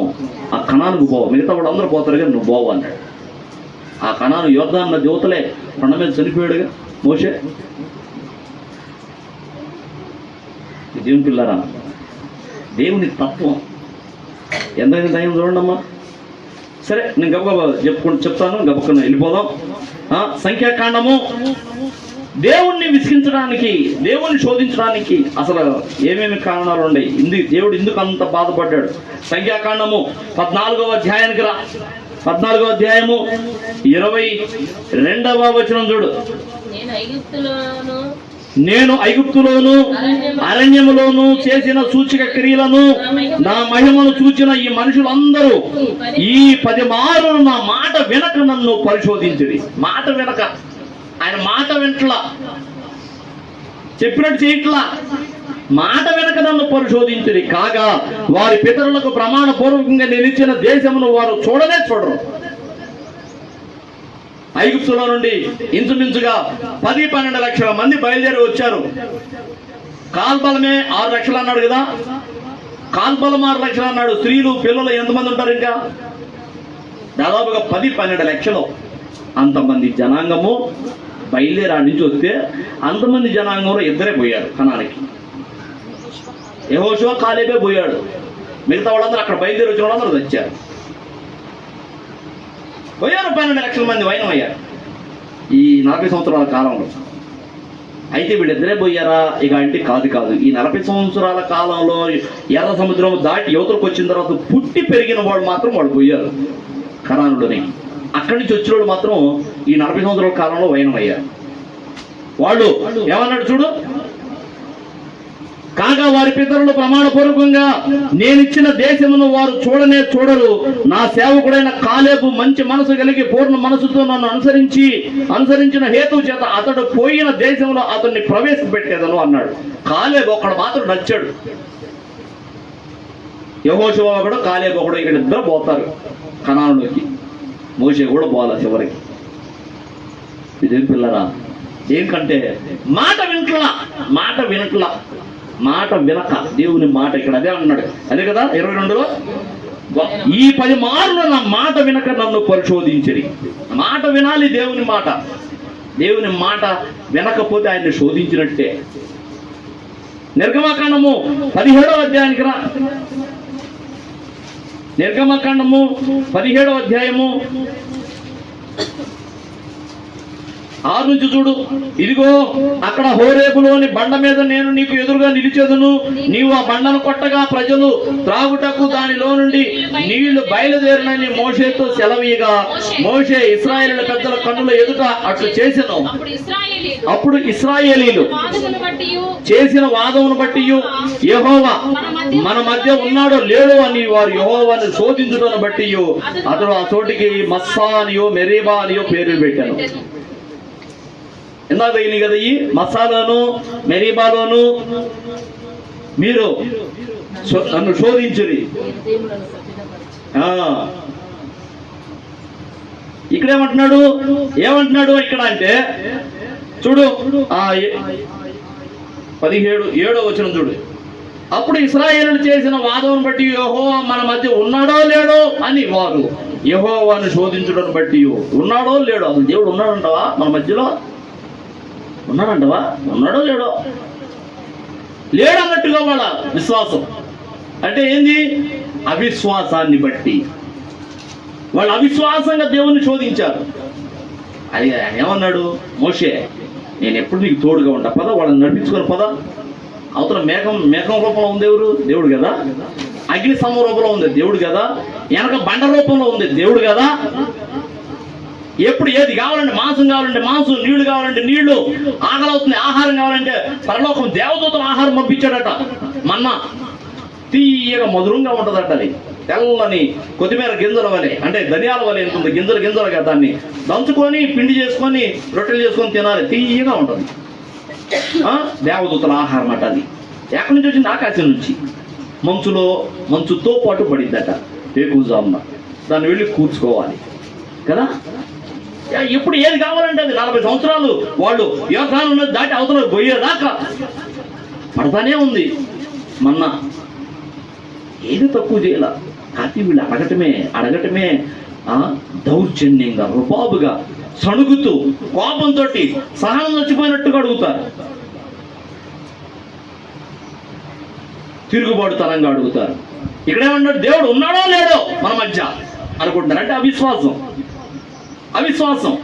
Speaker 1: ఆ కణానికి పోవు, మిగతా వాడు అందరూ పోతారు కానీ నువ్వు పోవు అన్నాడు. ఆ కణాను యోర్దాను నది యువతలే కొండ మీద చనిపోయాడుగా మోషే. దేవుని పిల్లరా, దేవుని తత్వం ఎంతైనా దయం చూడండమ్మా. సరే నేను గబగబా చెప్తాను, గబక్కన వెళ్ళిపోదాం. సంఖ్యాకాండము దేవుణ్ణి విసిగించడానికి, దేవుణ్ణి శోధించడానికి అసలు ఏమేమి కారణాలు ఉన్నాయి, దేవుడు ఎందుకు అంత బాధపడ్డాడు? సంఖ్యాకాండము 14వ అధ్యాయానికి రా. 14వ అధ్యాయము 22వ వచనం చూడు. నేను ఐగుప్తులోను అరణ్యములోను చేసిన సూచక క్రియలను నా మహిమను చూచిన ఈ మనుషులందరూ ఈ 10 మారులు నా మాట వెనక నన్ను పరిశోధించుడి. మాట వెనక, ఆయన మాట వెంటలా, చెప్పినట్టు చేయట్లా, మాట వెనక నన్ను పరిశోధించుడి. కాగా వారి పితరులకు ప్రమాణ పూర్వకంగా నేను ఇచ్చిన దేశమును వారు చూడరు. ఐగుప్తులో నుండి ఇంచుమించుగా 10-12 లక్షల మంది బయలుదేరి వచ్చారు. కాల్బలమే 6 లక్షలు అన్నాడు కదా, కాల్బలం 6 లక్షలు అన్నాడు. స్త్రీలు పిల్లలు ఎంతమంది ఉంటారు? ఇంకా దాదాపుగా 10-12 లక్షలు. అంతమంది జనాంగము బయలుదేరి ఆడి నుంచి వస్తే అంతమంది జనాంగంలో 2 పోయారు కనానికి. యెహోషువ కాలేబే పోయాడు, మిగతా వాళ్ళందరూ అక్కడ బయలుదేరి వచ్చిన వాళ్ళందరూ వచ్చారు. పోయారు 12 లక్షల మంది వైనం అయ్యారు ఈ 40 సంవత్సరాల కాలంలో. అయితే వీళ్ళిద్దరే పోయారా ఇక అంటే కాదు. ఈ 40 సంవత్సరాల కాలంలో ఎర్ర సముద్రం దాటి యువతలకు వచ్చిన తర్వాత పుట్టి పెరిగిన వాళ్ళు మాత్రం వాళ్ళు పోయారు కనానులోని. అక్కడి నుంచి వచ్చిన వాళ్ళు మాత్రం ఈ 40 సంవత్సరాల కాలంలో వైనమయ్యారు. వాళ్ళు ఏమన్నాడు చూడు, కాగా వారి పితరులు ప్రమాణపూర్వకంగా నేనిచ్చిన దేశమును వారు చూడరు. నా సేవకుడైన కాలేబు మంచి మనసు కలిగి పూర్ణ మనసుతో నన్ను అనుసరించిన హేతువు చేత అతడు పోయిన దేశంలో అతన్ని ప్రవేశపెట్టేదను అన్నాడు. కాలేబు ఒకడు మాత్రం నచ్చాడు. యెహోషువ ఒకడు, కాలేబు ఒకడు, ఇక్కడ ఇద్దరు పోతారు కనానులోకి. మోషే కూడా పోలా చివరికి. ఇదేం పిల్లరా, ఏంటంటే మాట వినక దేవుని మాట ఇక్కడ అదే అన్నాడు. అదే కదా 22లో, ఈ 10 మార్లు నా మాట వినక నన్ను పరిశోధించరి. మాట వినాలి, దేవుని మాట వినకపోతే ఆయన్ని శోధించినట్టే. నిర్గమకాండము 17వ అధ్యాయానికి రా. నిర్గమకాండము 17వ అధ్యాయము 6 నుంచి చూడు. ఇదిగో అక్కడ హోరేబులోని బండ మీద నేను నీకు ఎదురుగా నిలిచేదను. నీవు ఆ బండను కొట్టగా ప్రజలు త్రాగుటకు దానిలో నుండి నీళ్లు బయలుదేరినని మోషేతో సెలవీయగా, మోషే ఇశ్రాయేలీయుల పెద్దల కన్నుల ఎదుట అట్లు చేసెను. అప్పుడు ఇశ్రాయేలీయులు చేసిన వాదమును బట్టి యెహోవా మన మధ్య ఉన్నాడో లేడో అని వారు యెహోవాను శోధించుటను బట్టి అతడు ఆ చోటికి మస్సా అనియో మెరీబా అనియో పేర్లు పెట్టాను. ఇందాక తగిలింది కదా, ఈ మస్సాలోను మెరీబాలోను మీరు నన్ను శోధించురి. ఏమంటున్నాడు ఇక్కడ అంటే చూడు, 17వ వచనం చూడు. అప్పుడు ఇశ్రాయేలీయులు చేసిన వాదమును బట్టి యెహోవా మన మధ్య ఉన్నాడో లేడో అని వారు యెహోవాను శోధించడం బట్టి ఉన్నాడో లేడో. అసలు దేవుడు ఉన్నాడంటావా మన మధ్యలో? ఉన్నాడో లేడో? లేడన్నట్టుగా వాళ్ళ విశ్వాసం. అంటే ఏంది? అవిశ్వాసాన్ని బట్టి వాళ్ళు అవిశ్వాసంగా దేవుణ్ణి శోధించారు. అది ఏమన్నాడు మోషే, నేను ఎప్పుడు నీకు తోడుగా ఉంటా పద, వాళ్ళని నడిపించుకొని పద. అవతల మేఘం రూపంలో ఉంది దేవుడు కదా. అగ్ని స్తంభం రూపంలో ఉంది దేవుడు కదా. వెనక బండ రూపంలో ఉంది దేవుడు కదా. ఎప్పుడు ఏది కావాలంటే మాంసం కావాలంటే మాంసం, నీళ్లు కావాలంటే నీళ్లు, ఆకలి అవుతుంది ఆహారం కావాలంటే పరలోకం దేవదూతల ఆహారం పంపించాడట. మన్నా తీయగా మధురంగా ఉంటుందట. అది తెల్లని కొత్తిమీర గింజల వలె, అంటే ధనియాల వలె ఉంటుంది, గింజలుగా దాన్ని దంచుకొని పిండి చేసుకొని రొట్టెలు చేసుకొని తినాలి, తీయగా ఉంటుంది. దేవదూతల ఆహారం అట. అది ఎక్కడి నుంచి వచ్చింది? ఆకాశం నుంచి. మంచుతో పాటు పడిద్దట వేకుజామున. దాన్ని వెళ్ళి కూర్చుకోవాలి కదా. ఇప్పుడు ఏది కావాలంటే అది 40 సంవత్సరాలు వాళ్ళు యోగాను దాటి అవతల పోయేదాకా పడతానే ఉంది మన్నా. ఏది తక్కువ చేయాల. కాకి వీళ్ళు అడగటమే దౌర్జన్యంగా, రుబాబుగా, సణుగుతూ, కోపంతో సహనం చచ్చిపోయినట్టుగా అడుగుతారు. తిరుగుబాటుతనంగా అడుగుతారు. ఇక్కడేమన్నాడు? దేవుడు ఉన్నాడో లేడో మన మధ్య అనుకుంటున్నారు. అంటే అవిశ్వాసం.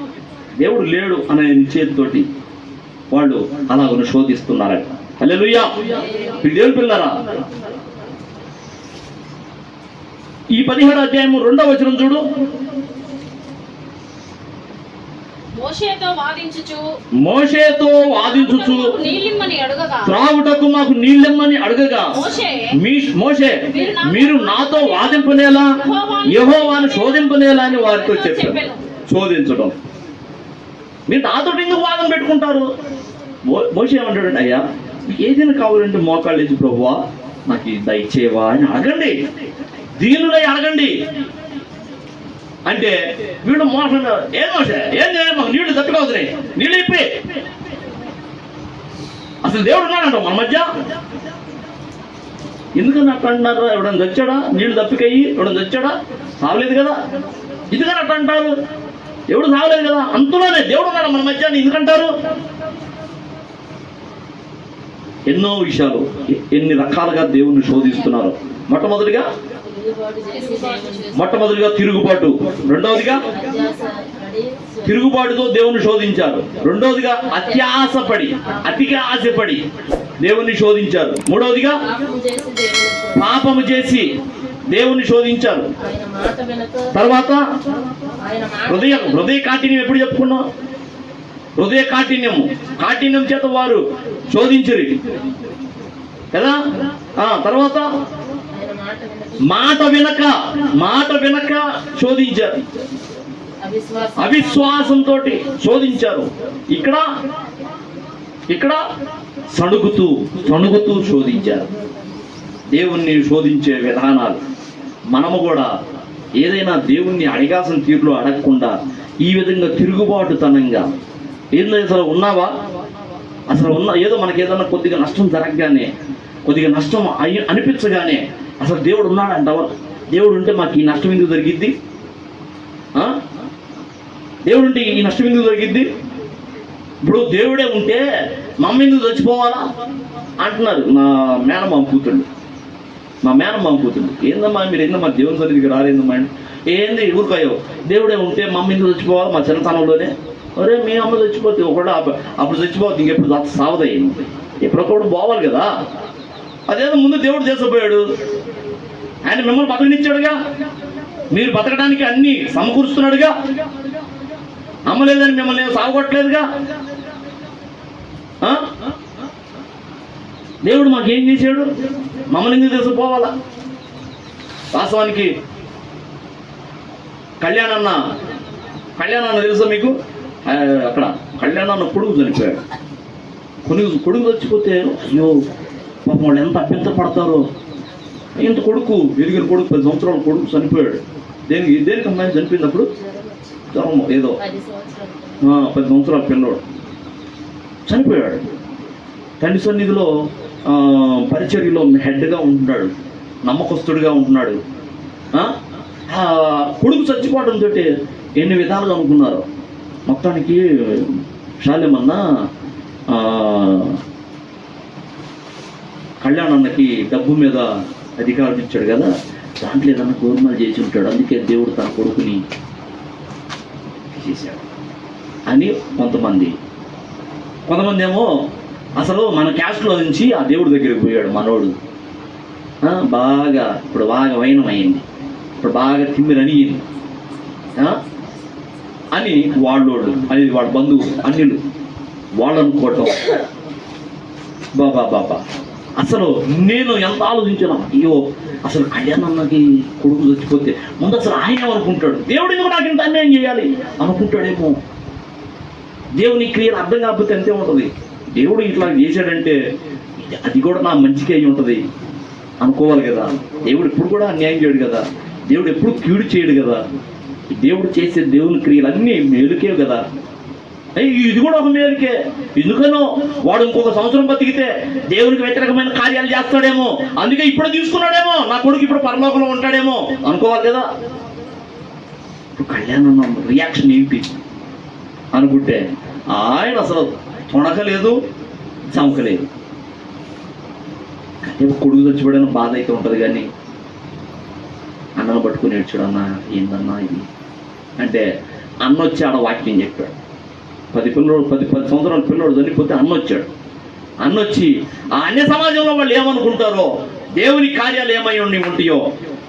Speaker 1: దేవుడు లేడు అనే నిశ్చయంతోటి వాళ్ళు అలాగ శోధిస్తున్నారట. హల్లెలూయా. దేవుని పిల్లరా, ఈ 17వ అధ్యాయము 2వ వచనం చూడు. మోషేతో వాదించుచు త్రాగుటకు మాకు నీళ్ళిమ్మని అడగగా, మోషే మీరు నాతో వాదింపనేలా యెహోవాను శోధింపనేలా అని వారితో చెప్పారు. శోధించడం. మీరు నాతో ఎందుకు వాదన పెట్టుకుంటారు? మోషే ఏమంటాడు? అయ్యా ఏదైనా కావాలంటే మోకాళ్ళు వేసి ప్రభువా నాకు దయచేవా అని అడగండి, దీనులై అడగండి అంటే వీళ్ళు మోసం. ఏం మోసే ఏం చేయాలి? మాకు నీళ్లు తట్టుకోవద్దున్నాయి, నీళ్ళు ఇప్పి. అసలు దేవుడు ఉన్నాడంట మన మధ్య. ఎందుకని అట్లా అంటున్నారు? ఎవడన్నా చచ్చాడా? నీళ్లు తప్పికయ్యి ఎవడన్నా చచ్చాడా? సావలేదు కదా. ఎందుకని అట్లా అంటారు? ఎవడు సావలేదు కదా. అంతలోనే దేవుడు ఉన్నాడు మన మధ్య ఎందుకంటారు? ఎన్నో విషయాలు, ఎన్ని రకాలుగా దేవుణ్ణి శోధిస్తున్నారు. మొట్టమొదటిగా తిరుగుబాటు, రెండవదిగా తిరుగుబాటుతో దేవుని శోధించారు. రెండవదిగా అతిగా ఆశపడి దేవుని శోధించారు. మూడవదిగా పాపము చేసి దేవుని శోధించారు. తర్వాత హృదయ కాఠిన్యం ఎప్పుడు చెప్పుకున్నాం? హృదయ కాఠిన్యం చేత వారు శోధించరు కదా. తర్వాత మాట వినక శోధించారు. అవిశ్వాసంతో శోధించారు. ఇక్కడ సణుగుతూ శోధించారు. దేవుణ్ణి శోధించే విధానాలు మనము కూడా ఏదైనా దేవుణ్ణి అడిగాల్సిన తీరులో అడగకుండా ఈ విధంగా తిరుగుబాటుతనంగా ఏందో అసలు ఉన్నావా, అసలు ఏదో మనకి ఏదైనా కొద్దిగా నష్టం జరగగానే, కొద్దిగా నష్టం అనిపించగానే అసలు దేవుడు ఉన్నాడంటావా? దేవుడు ఉంటే మాకు ఈ నష్టం ఎందుకు జరిగిద్ది? దేవుడు ఉంటే ఈ నష్టం ఎందుకు జరిగిద్ది? ఇప్పుడు దేవుడే ఉంటే మమ్మ ఎందుకు చచ్చిపోవాలా అంటున్నారు మా మేనమామ కూతుళ్ళు. ఏందమ్మా మీరు ఏందమ్మా దేవుని సన్నిధికి రాలేదమ్మా? ఏంది ఊరుకోయో, దేవుడే ఉంటే మమ్మ ఎందుకు చచ్చిపోవాలి? మా చిన్నతనంలోనే ఒరే మీ అమ్మ చచ్చిపోతే ఒకటి అప్పుడు చచ్చిపోతుంది, ఇంకెప్పుడు సావదయ్యింది, ఎప్పుడొకప్పుడు పోవాలి కదా. అదేదో ముందు దేవుడు చేసిపోయాడు, ఆయన మిమ్మల్ని బతకనిచ్చాడుగా, మీరు బతకడానికి అన్ని సమకూరుస్తున్నాడుగా. అమ్మ లేదని మిమ్మల్ని సాగొట్టలేదుగా. దేవుడు మాకేం చేశాడు? మమ్మల్ని ఎందుకు తీసుకుపోవాలా? వాస్తవానికి కళ్యాణన్న తెలుసా మీకు? అక్కడ కళ్యాణన్న కొడుకు చనిపోయాడు. కొడుకు చచ్చిపోతే అయ్యో పాపం వాళ్ళు ఎంత అభ్యంతర పడతారో. ఇంత కొడుకు ఎదిగిన కొడుకు 10 సంవత్సరాల కొడుకు చనిపోయాడు. దేనికి అమ్మాయి చనిపోయినప్పుడు జ్వరం ఏదో 10 సంవత్సరాల పిల్లోడు చనిపోయాడు. తండ్రి సన్నిధిలో పరిచర్యలో హెడ్గా ఉంటున్నాడు, నమ్మకస్తుడిగా ఉంటున్నాడు. కొడుకు చచ్చిపోవడంతో ఎన్ని విధాలుగా అనుకున్నారు. మొత్తానికి శాలేమన్నా కళ్యాణన్నకి డబ్బు మీద అధికారం ఇచ్చాడు కదా, దాంట్లో ఏదన్నా గోధుమలు చేసి ఉంటాడు, అందుకే దేవుడు తన కొడుకుని చేశాడు అని కొంతమంది ఏమో అసలు మన క్యాస్ట్లో నుంచి ఆ దేవుడి దగ్గరికి పోయాడు మనోడు. ఇప్పుడు బాగా వైనం అయింది, ఇప్పుడు బాగా తిమ్మిరనియింది అని వాళ్ళోడు అనేది వాళ్ళ బంధువు అన్యులు వాళ్ళు అనుకోవటం. బాబా అసలు నేను ఎంత ఆలోచించాను, అయ్యో అసలు కళ్యాణన్నకి కొడుకు చచ్చిపోతే ముందు అసలు ఆయన అనుకుంటాడు, దేవుడు ఎందుకు నాకు ఇంత అన్యాయం చేయాలి అనుకుంటాడేమో. దేవుని క్రియలు అర్థం కాకపోతే అంతే ఉంటుంది. దేవుడు ఇట్లా చేశాడంటే అది కూడా నా మంచిగా అయి ఉంటుంది అనుకోవాలి కదా. దేవుడు ఎప్పుడు కూడా అన్యాయం చేయడు కదా, దేవుడు ఎప్పుడు కీడు చేయడు కదా. దేవుడు చేసే దేవుని క్రియలు అన్నీ మేలుకే కదా. ఇది కూడా ఒక మేలుకే. ఎందుకనో వాడు ఇంకొక సంవత్సరం బతికితే దేవునికి వ్యతిరేకమైన కార్యాలు చేస్తాడేమో, అందుకే ఇప్పుడు తీసుకున్నాడేమో, నా కొడుకు ఇప్పుడు పరలోకంలో ఉంటాడేమో అనుకోవాలి కదా. ఇప్పుడు కళ్యాణం రియాక్షన్ ఏంటి అనుకుంటే ఆయన అసలు తొణకలేదు, చమకలేదు. కొడుకు చచ్చిపోయిన బాధ అయితే ఉంటుంది, కానీ అన్నను పట్టుకుని ఏడ్చాడు. అన్న ఏందన్నా ఇది అంటే అన్న వచ్చి ఆడ వాక్యం చెప్పాడు. 10 సంవత్సరాల పిల్లోడు చనిపోతే అన్న వచ్చి ఆ అన్య సమాజంలో వాళ్ళు ఏమనుకుంటారో, దేవుని కార్యాలు ఏమై ఉంటాయో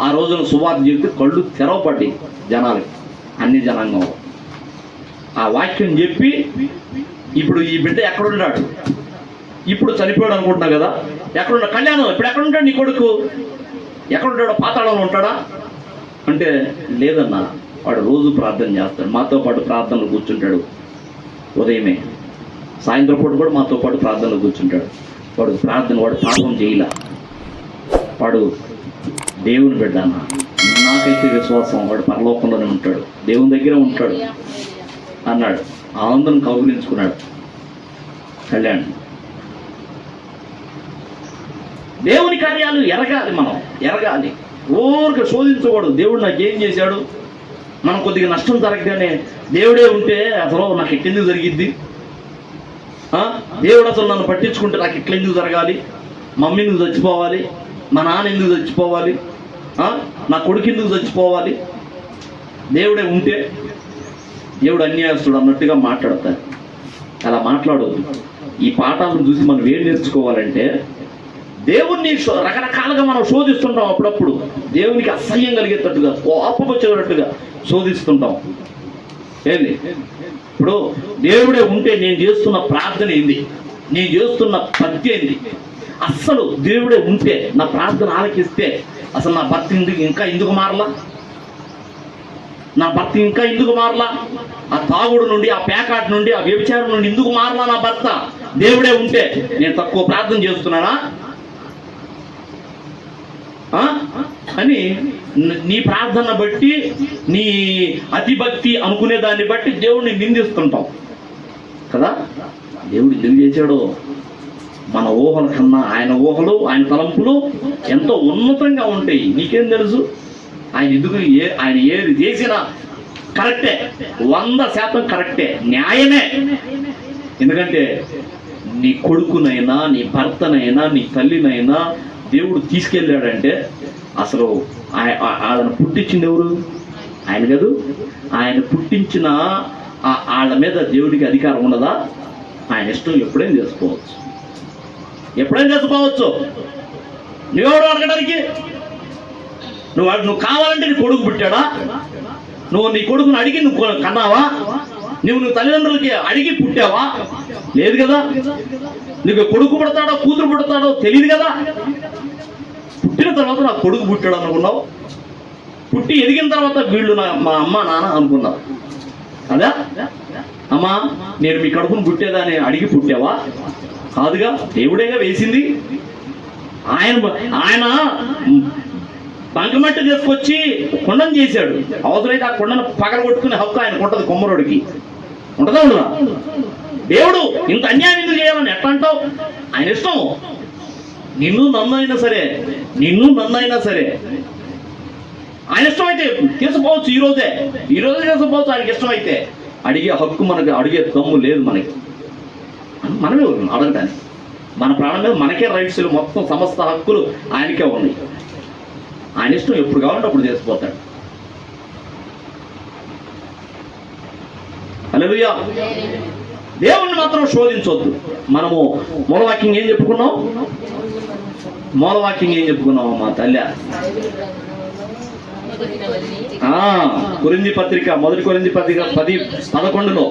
Speaker 1: ఆ రోజున సువార్త చెప్తే కళ్ళు తెరవపడ్డాయి జనాలకి, అన్ని జనాంగంలో. ఆ వాక్యం చెప్పి ఇప్పుడు ఈ బిడ్డ ఎక్కడున్నాడు, ఇప్పుడు చనిపోయాడు అనుకుంటున్నావు కదా, ఎక్కడున్నా కళ్యాణం ఇప్పుడు ఎక్కడుంటాడు నీ కొడుకు, ఎక్కడుంటాడో పాతాళంలో ఉంటాడా అంటే లేదన్నా, వాడు రోజు ప్రార్థన చేస్తాడు, మాతో పాటు ప్రార్థనలు కూర్చుంటాడు. ఉదయమే సాయంత్రం పూట కూడా మాతో పాటు ప్రార్థనలు కూర్చుంటాడు. వాడు పాపం చేయలే, వాడు దేవుని బిడ్డ అన్న. నాకైతే విశ్వాసం వాడు పరలోకంలోనే ఉంటాడు, దేవుని దగ్గరే ఉంటాడు అన్నాడు. ఆనందం కౌగులించుకున్నాడు కళ్యాణ్. దేవుని కార్యాలు ఎరగాలి, ఊరికి శోధించకూడదు. దేవుడు నాకు ఏం చేశాడు, మనం కొద్దిగా నష్టం జరగగానే దేవుడే ఉంటే అసలు నాకు ఎట్లెందుకు జరిగిద్ది, దేవుడు అసలు నన్ను పట్టించుకుంటే నాకు ఎట్లెందుకు జరగాలి, మమ్మీ ఎందుకు చచ్చిపోవాలి, మా నాన్న ఎందుకు చచ్చిపోవాలి, నా కొడుకు ఎందుకు చచ్చిపోవాలి, దేవుడే ఉంటే దేవుడు అన్యాయస్తుడు అన్నట్టుగా మాట్లాడతారు. అలా మాట్లాడొద్దు. ఈ పాఠాలను చూసి మనం ఏం నేర్చుకోవాలంటే, దేవుణ్ణి రకరకాలుగా మనం శోధిస్తుంటాం. అప్పుడప్పుడు దేవునికి అసహ్యం కలిగేటట్టుగా, కోపం వచ్చేటట్టుగా శోధిస్తుంటాం. ఏంది ఇప్పుడు దేవుడే ఉంటే నేను చేస్తున్న ప్రార్థన ఏంది, నేను చేస్తున్న భక్తి ఏంది? అస్సలు దేవుడే ఉంటే, నా ప్రార్థన ఆలకిస్తే అసలు నా భర్త ఇంకా ఎందుకు మారలా? నా భర్త ఇంకా ఎందుకు మారలా? ఆ తాగుడు నుండి, ఆ పేకాట నుండి, ఆ వ్యభిచారం నుండి ఎందుకు మారలా నా భర్త? దేవుడే ఉంటే నేను తక్కువ ప్రార్థన చేస్తున్నానా అని నీ ప్రార్థన బట్టి, నీ అతిభక్తి అనుకునే దాన్ని బట్టి దేవుడిని నిందిస్తుంటాం కదా. దేవుడు ఎందుకు చేశాడో మన ఊహల కన్నా ఆయన ఊహలు, ఆయన తలంపులు ఎంతో ఉన్నతంగా ఉంటాయి. నీకేం తెలుసు? ఆయన ఎందుకు ఆయన ఏది చేసినా కరెక్టే, 100% కరెక్టే, న్యాయమే. ఎందుకంటే నీ కొడుకునైనా, నీ భర్తనైనా, నీ తల్లినైనా దేవుడు తీసుకెళ్ళాడంటే అసలు వాళ్ళని పుట్టించింది ఎవరు? ఆయన కాదు. ఆయన పుట్టించిన వాళ్ళ మీద దేవుడికి అధికారం ఉండదా? ఆయన ఇష్టం ఎప్పుడైనా చేసుకోవచ్చు, ఎప్పుడైనా చేసుకోవచ్చు. నువ్వెవడు అడగడానికి? నువ్వు కావాలంటే నీ కొడుకు పుట్టాడా? నువ్వు నీ కొడుకును అడిగి నువ్వు కన్నావా? నువ్వు తల్లిదండ్రులకి అడిగి పుట్టావా? లేదు కదా. నీకు కొడుకు పుడతాడో కూతురు పుడతాడో తెలియదు కదా. పుట్టిన తర్వాత నా కొడుకు పుట్టాడు అనుకున్నావు, పుట్టి ఎదిగిన తర్వాత వీళ్ళు మా అమ్మ నాన్న అనుకున్నావు కదా. అమ్మా నేను మీ కడుపును పుట్టేదా అని అడిగి పుట్టావా? కాదుగా, దేవుడేగా వేసింది. ఆయన బంకమట్టి తీసుకొచ్చి కొండను చేశాడు. అవసరమైతే ఆ కొండను పగలగొట్టుకునే హక్కు ఆయనకు ఉంటుంది, కొమ్మరోడికి ఉంటుందా ఉండదా? దేవుడు ఇంత అన్యాయం ఎందుకు చేయాలని ఎట్లా అంటావు? ఆయన ఇష్టం. నిన్ను నన్ను అయినా సరే ఆయన ఇష్టమైతే తీసుకుపోవచ్చు. ఈ రోజే తీసుకుపోవచ్చు ఆయనకి ఇష్టమైతే. అడిగే హక్కు మనకు, అడిగే దమ్ము లేదు మనకి. మనమే అడగటానికి. మన ప్రాణం మీద మనకే రైట్స్, మొత్తం సమస్త హక్కులు ఆయనకే ఉన్నాయి. ఆయన ఇష్టం, ఎప్పుడు కావాలంటే అప్పుడు చేసిపోతాడు. హల్లెలూయా. దేవుణ్ణి మాత్రం శోధించవద్దు. మనము మూలవాక్యం ఏం చెప్పుకున్నాం? అమ్మా తల్లి? కొరింథీ పత్రిక, మొదటి కొరింథీ పత్రిక 10:11లో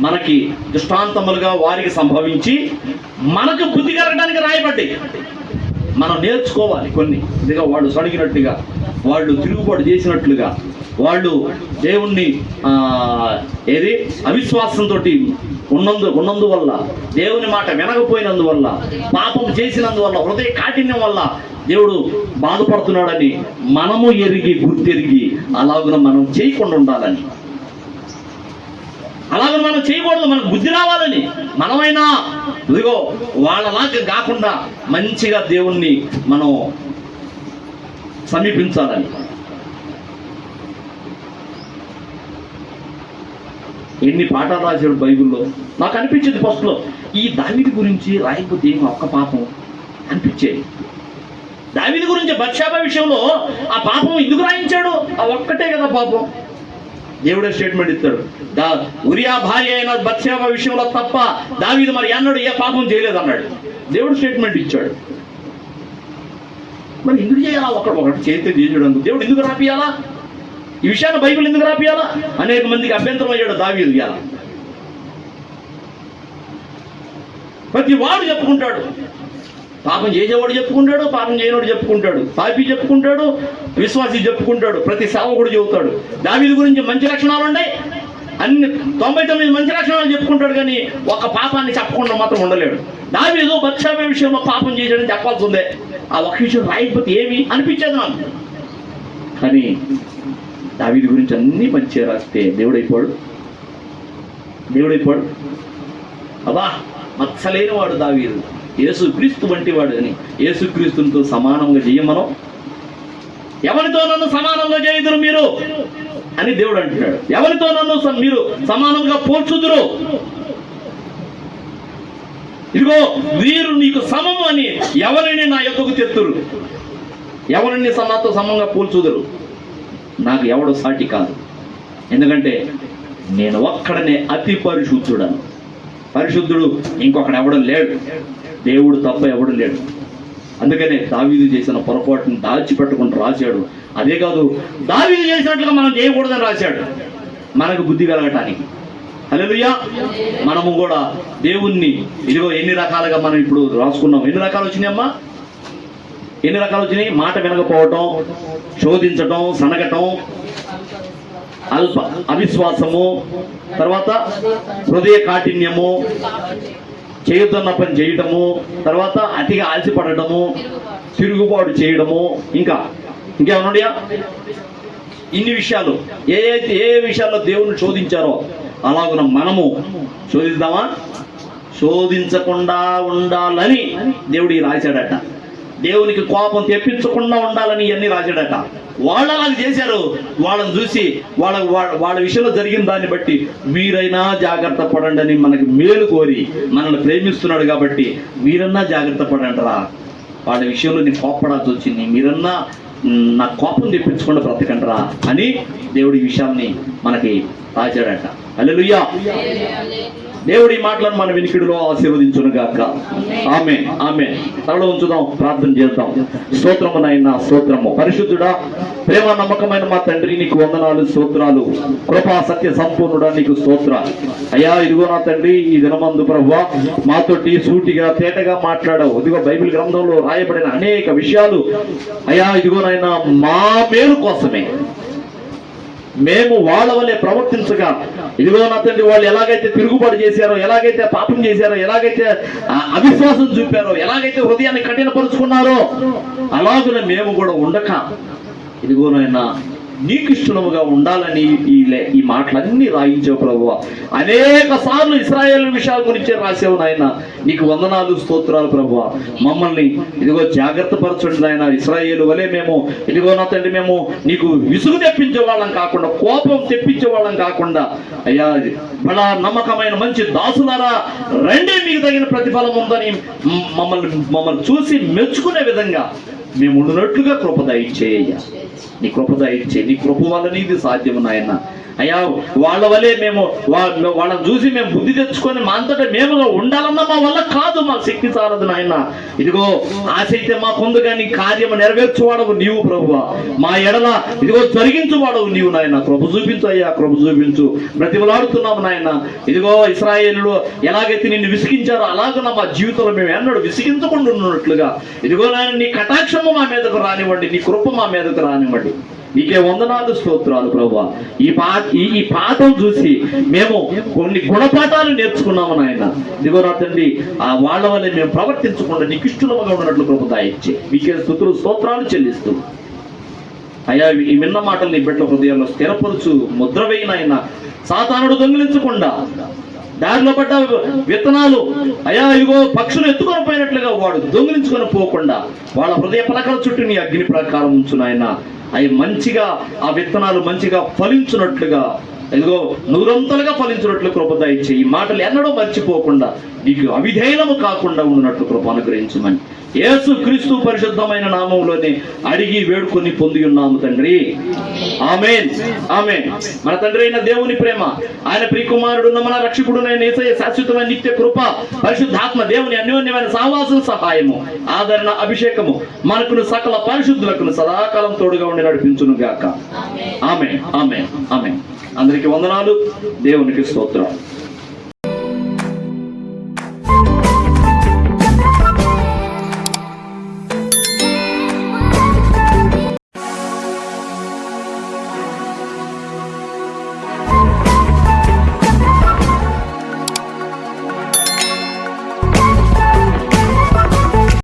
Speaker 1: మనకి దృష్టాంతములుగా వారికి సంభవించి మనకు బుద్ధి కలగడానికి రాయబడ్డాయి. మనం నేర్చుకోవాలి కొన్ని. ఇదిగా వాళ్ళు సడిగినట్టుగా, వాళ్ళు తిరుగుబాటు చేసినట్లుగా, వాళ్ళు దేవుణ్ణి అవిశ్వాసంతో ఉన్నందువల్ల, దేవుని మాట వినకపోయినందువల్ల, పాపం చేసినందువల్ల, హృదయ కాఠిన్యం వల్ల దేవుడు బాధపడుతున్నాడని మనము గుర్తెరిగి అలాగున మనం చేయకుండా ఉండాలని, అలాగే మనం చేయకూడదు, మనకు బుద్ధి రావాలని, మనమైనా ఇదిగో వాళ్ళలాగా కాకుండా మంచిగా దేవుణ్ణి మనం సమీపించాలని. ఎన్ని పాఠాలు రాశాడు బైబిల్లో. నాకు అనిపించింది ఫస్ట్లో, ఈ దావీదు గురించి రాయకపోతే ఏమో ఒక్క పాపం అనిపించేది. దావీదు గురించి బత్షెబా విషయంలో ఆ పాపం ఎందుకు రాయించాడు? ఆ ఒక్కటే కదా పాపం. దేవుడే స్టేట్మెంట్ ఇస్తాడు, ఉరియా భార్య అయిన బత్షెబా విషయంలో తప్ప దావీదు మరి అన్నాడు ఏ పాపం చేయలేదు అన్నాడు. దేవుడు స్టేట్మెంట్ ఇచ్చాడు. మరి ఎందుకు చేయాలా? ఒకటి చేస్తే చేయడం దేవుడు ఎందుకు రాపియాలా? ఈ విషయాన్ని బైబిల్ ఎందుకు రాపియాలా? అనేక మందికి అభ్యంతరం అయ్యాడు దావీదు. ఇయాల ప్రతి వాడు చెప్పుకుంటాడు, పాపం చేసేవాడు చెప్పుకుంటాడు, పాపం చేయనివాడు చెప్పుకుంటాడు, పాపి చెప్పుకుంటాడు, విశ్వాసి చెప్పుకుంటాడు, ప్రతి సేవకుడు చెబుతాడు. దావీదు గురించి మంచి లక్షణాలు ఉన్నాయి, అన్ని 99 మంచి లక్షణాలు చెప్పుకుంటాడు, కానీ ఒక పాపాన్ని చెప్పకుండా మాత్రం ఉండలేడు. దావీదు బత్షెబా విషయంలో పాపం చేశాడని చెప్పాల్సి ఉందే. ఆ ఒక్క విషయం రాయకపోతే ఏమి అనిపించేది నాకు. కానీ దావీదు గురించి అన్ని మంచిగా రాస్తే దేవుడైపోడు. అబ్బా మచ్చలేని వాడు దావీదు, యేసుక్రీస్తు వంటి వాడు అని. యేసుక్రీస్తుతో సమానంగా మనం. ఎవరితో నన్ను సమానంగా చేయుదురు మీరు అని దేవుడు అంటున్నాడు. ఎవరితో నన్ను మీరు సమానంగా పోల్చుదురు? ఇదిగో వీరు నీకు సమము అని ఎవరిని నా యొక్కకు తెత్తురు. ఎవరిని నాతో సమంగా పోల్చుదురు? నాకు ఎవడు సాటి కాదు. ఎందుకంటే నేను ఒక్కడనే అతి పరిశుద్ధుడను. పరిశుద్ధుడు ఇంకొకడు ఎవడు లేడు, దేవుడు తప్ప ఎవడు లేడు. అందుకనే దావీదు చేసిన పొరపాటును దాచిపెట్టుకుంటూ రాశాడు. అదే కాదు, దావీదు చేసినట్లుగా మనం చేయకూడదని రాశాడు, మనకు బుద్ధి కలగటానికి. హల్లెలూయా. మనము కూడా దేవుణ్ణి ఇదిగో ఎన్ని రకాలుగా మనం ఇప్పుడు రాసుకున్నాం. ఎన్ని రకాలు వచ్చినాయమ్మా? ఎన్ని రకాలు వచ్చినాయి? మాట వినకపోవటం, శోధించటం, సనగటం, అవిశ్వాసము, తర్వాత హృదయ కాఠిన్యము, చేయొద్దన్న పని చేయటము, తర్వాత అతిగా ఆల్చిపడటము, తిరుగుబాటు చేయడము, ఇంకేమన్నాయా? ఇన్ని విషయాలు ఏ విషయాల్లో దేవుణ్ణి శోధించారో అలాగున మనము శోధిద్దామా? శోధించకుండా ఉండాలని దేవుడికి రాశాడట. దేవునికి కోపం తెప్పించకుండా ఉండాలని ఇవన్నీ రాశాడట. వాళ్ళు అలాగ చేశారు. వాళ్ళని చూసి వాళ్ళ విషయంలో జరిగిన దాన్ని బట్టి మీరైనా జాగ్రత్త పడండి అని మనకి మేలు కోరి మనల్ని ప్రేమిస్తున్నాడు కాబట్టి మీరన్నా జాగ్రత్త పడండిరా, వాళ్ళ విషయంలో నేను కోపడాల్సి వచ్చింది, మీరన్నా నా కోపం తెప్పించకుండా బ్రతకండిరా అని దేవుడి విషయాన్ని మనకి రాశాడట. హల్లెలూయా. దేవుడి మాటలను మన వినికిడిలో ఆశీర్వదించును గాక. ఆమేన్, ఆమేన్. తలలో ఉంచుదాం, ప్రార్థన చేద్దాం. స్తోత్రము నాయనా, స్తోత్రము. పరిశుద్ధుడా, ప్రేమ నమ్మకమైన మా తండ్రి, నీకు వందనాలు, స్తోత్రాలు. కృపా సత్య సంపూర్ణుడా, నీకు స్తోత్రాలు. అయ్యా, ఇదిగో నా తండ్రి, ఈ దినమందు ప్రభువా మాతోటి సూటిగా తేటగా మాట్లాడావు. ఇదిగో బైబిల్ గ్రంథంలో రాయబడిన అనేక విషయాలు అయ్యా ఇదిగో నాయనా మా మేలు కోసమే. మేము వాళ్ళ వల్లే ప్రవర్తించగా ఇదిగో నా తండ్రి, వాళ్ళు ఎలాగైతే తిరుగుబాటు చేశారో, ఎలాగైతే పాపం చేశారో, ఎలాగైతే అవిశ్వాసం చూపారో, ఎలాగైతే హృదయాన్ని కఠినపరుచుకున్నారో అలాగే మేము కూడా ఉండక ఇదిగో నాయనా నీకు ఇష్టముగా ఉండాలని ఈ మాటలన్నీ రాయించావు ప్రభువా. అనేక సార్లు ఇశ్రాయేలు విషయాల గురించి రాసావు నాయన. నీకు వందనాలు, స్తోత్రాలు ప్రభువా. మమ్మల్ని ఇదిగో జాగ్రత్త పరచండి నాయన. ఇశ్రాయేలు వలె మేము ఇదిగో నా తండ్రి, మేము నీకు విసుగు తెప్పించే వాళ్ళం కాకుండా, కోపం తెప్పించే వాళ్ళం కాకుండా అయ్యా బడా నమ్మకమైన మంచి దాసులారా రండి, మీకు తగిన ప్రతిఫలం ఉందని మమ్మల్ని చూసి మెచ్చుకునే విధంగా మేము ఉండినట్లుగా కృప దయచేయ్యా. నీ కృప దయచే. నీ కృప వల్ల ఇది సాధ్యము నాయన. అయ్యా వాళ్ళ వల్లే మేము వాళ్ళని చూసి మేము బుద్ధి తెచ్చుకొని మా అంతటా మేముగా ఉండాలన్నా మా వల్ల కాదు, మా శక్తి చాలదు నాయన. ఇదిగో ఆశ అయితే మాకుంది, కానీ కార్యము నెరవేర్చువాడవు నీవు ప్రభువా. మా ఎడల ఇదిగో జరిగించువాడవు నీవు నాయన. కృప చూపించు అయ్యా, కృప చూపించు. బ్రతిమలాడుతున్నాము నాయన. ఇదిగో ఇశ్రాయేలులో ఎలాగైతే నిన్ను విసిగించారో అలాగ మా జీవితంలో మేము ఎన్నడూ విసిగించకుండా ఉన్నట్లుగా ఇదిగో నాయన నీ కటాక్షము మా మీదకు రానివ్వండి, నీ కృప మా మీదకు రానివ్వండి. నీకే వందనాలు, స్తోత్రాలు ప్రభువా. ఈ పాఠం చూసి మేము కొన్ని గుణపాఠాలు నేర్చుకున్నాము నాయన. ఇదిగో నా తండ్రి, ఆ వాళ్ళ వల్లే మేము ప్రవర్తించకుండా నీకు ఇష్టముగా ఉన్నట్లు కృప దయచే. మీకే స్తుతులు, స్తోత్రాలు చెల్లిస్తూ అయ్యా ఈ విన్న మాటలు నీ బిడ్డల హృదయంలో స్థిరపరుచు, ముద్ర వేయినాయన. సాతానుడు దొంగిలించకుండా దారిలో పడ్డ విత్తనాలు అయ్యా ఇదిగో పక్షులు ఎత్తుకొని పోయినట్లుగా వాడు దొంగిలించుకొని పోకుండా వాళ్ళ హృదయ పలకల చుట్టూ నీ అగ్ని ప్రకారం ఉంచు నాయన. అవి మంచిగా, ఆ విత్తనాలు మంచిగా ఫలించున్నట్లుగా ఇదిగో నూరంతలుగా ఫలించినట్లు కృప దయచే. ఈ మాటలు ఎన్నడూ మర్చిపోకుండా నీకు అవిధేయము కాకుండా ఉన్నట్లు కృప అనుగ్రహించమని యేసు క్రీస్తు పరిశుద్ధమైన నామంలోనే అడిగి వేడుకొని పొంది ఉన్నాము తండ్రి. ఆమేన్, ఆమేన్. మన తండ్రి అయిన దేవుని ప్రేమ, ఆయన ప్రియకుమారుడు మన రక్షకుడునైన యేసయ్య శాశ్వతమైన నిత్య కృప, పరిశుద్ధాత్మ దేవుని అన్యోన్యమైన సహవాసం, సహాయము, ఆదరణ, అభిషేకము మనకును సకల పరిశుద్ధులకు సదాకాలం తోడుగా ఉండి నడిపించును గాక. ఆమేన్, ఆమేన్, ఆమేన్. అందరికీ వందనాలు, దేవునికి స్తోత్రం.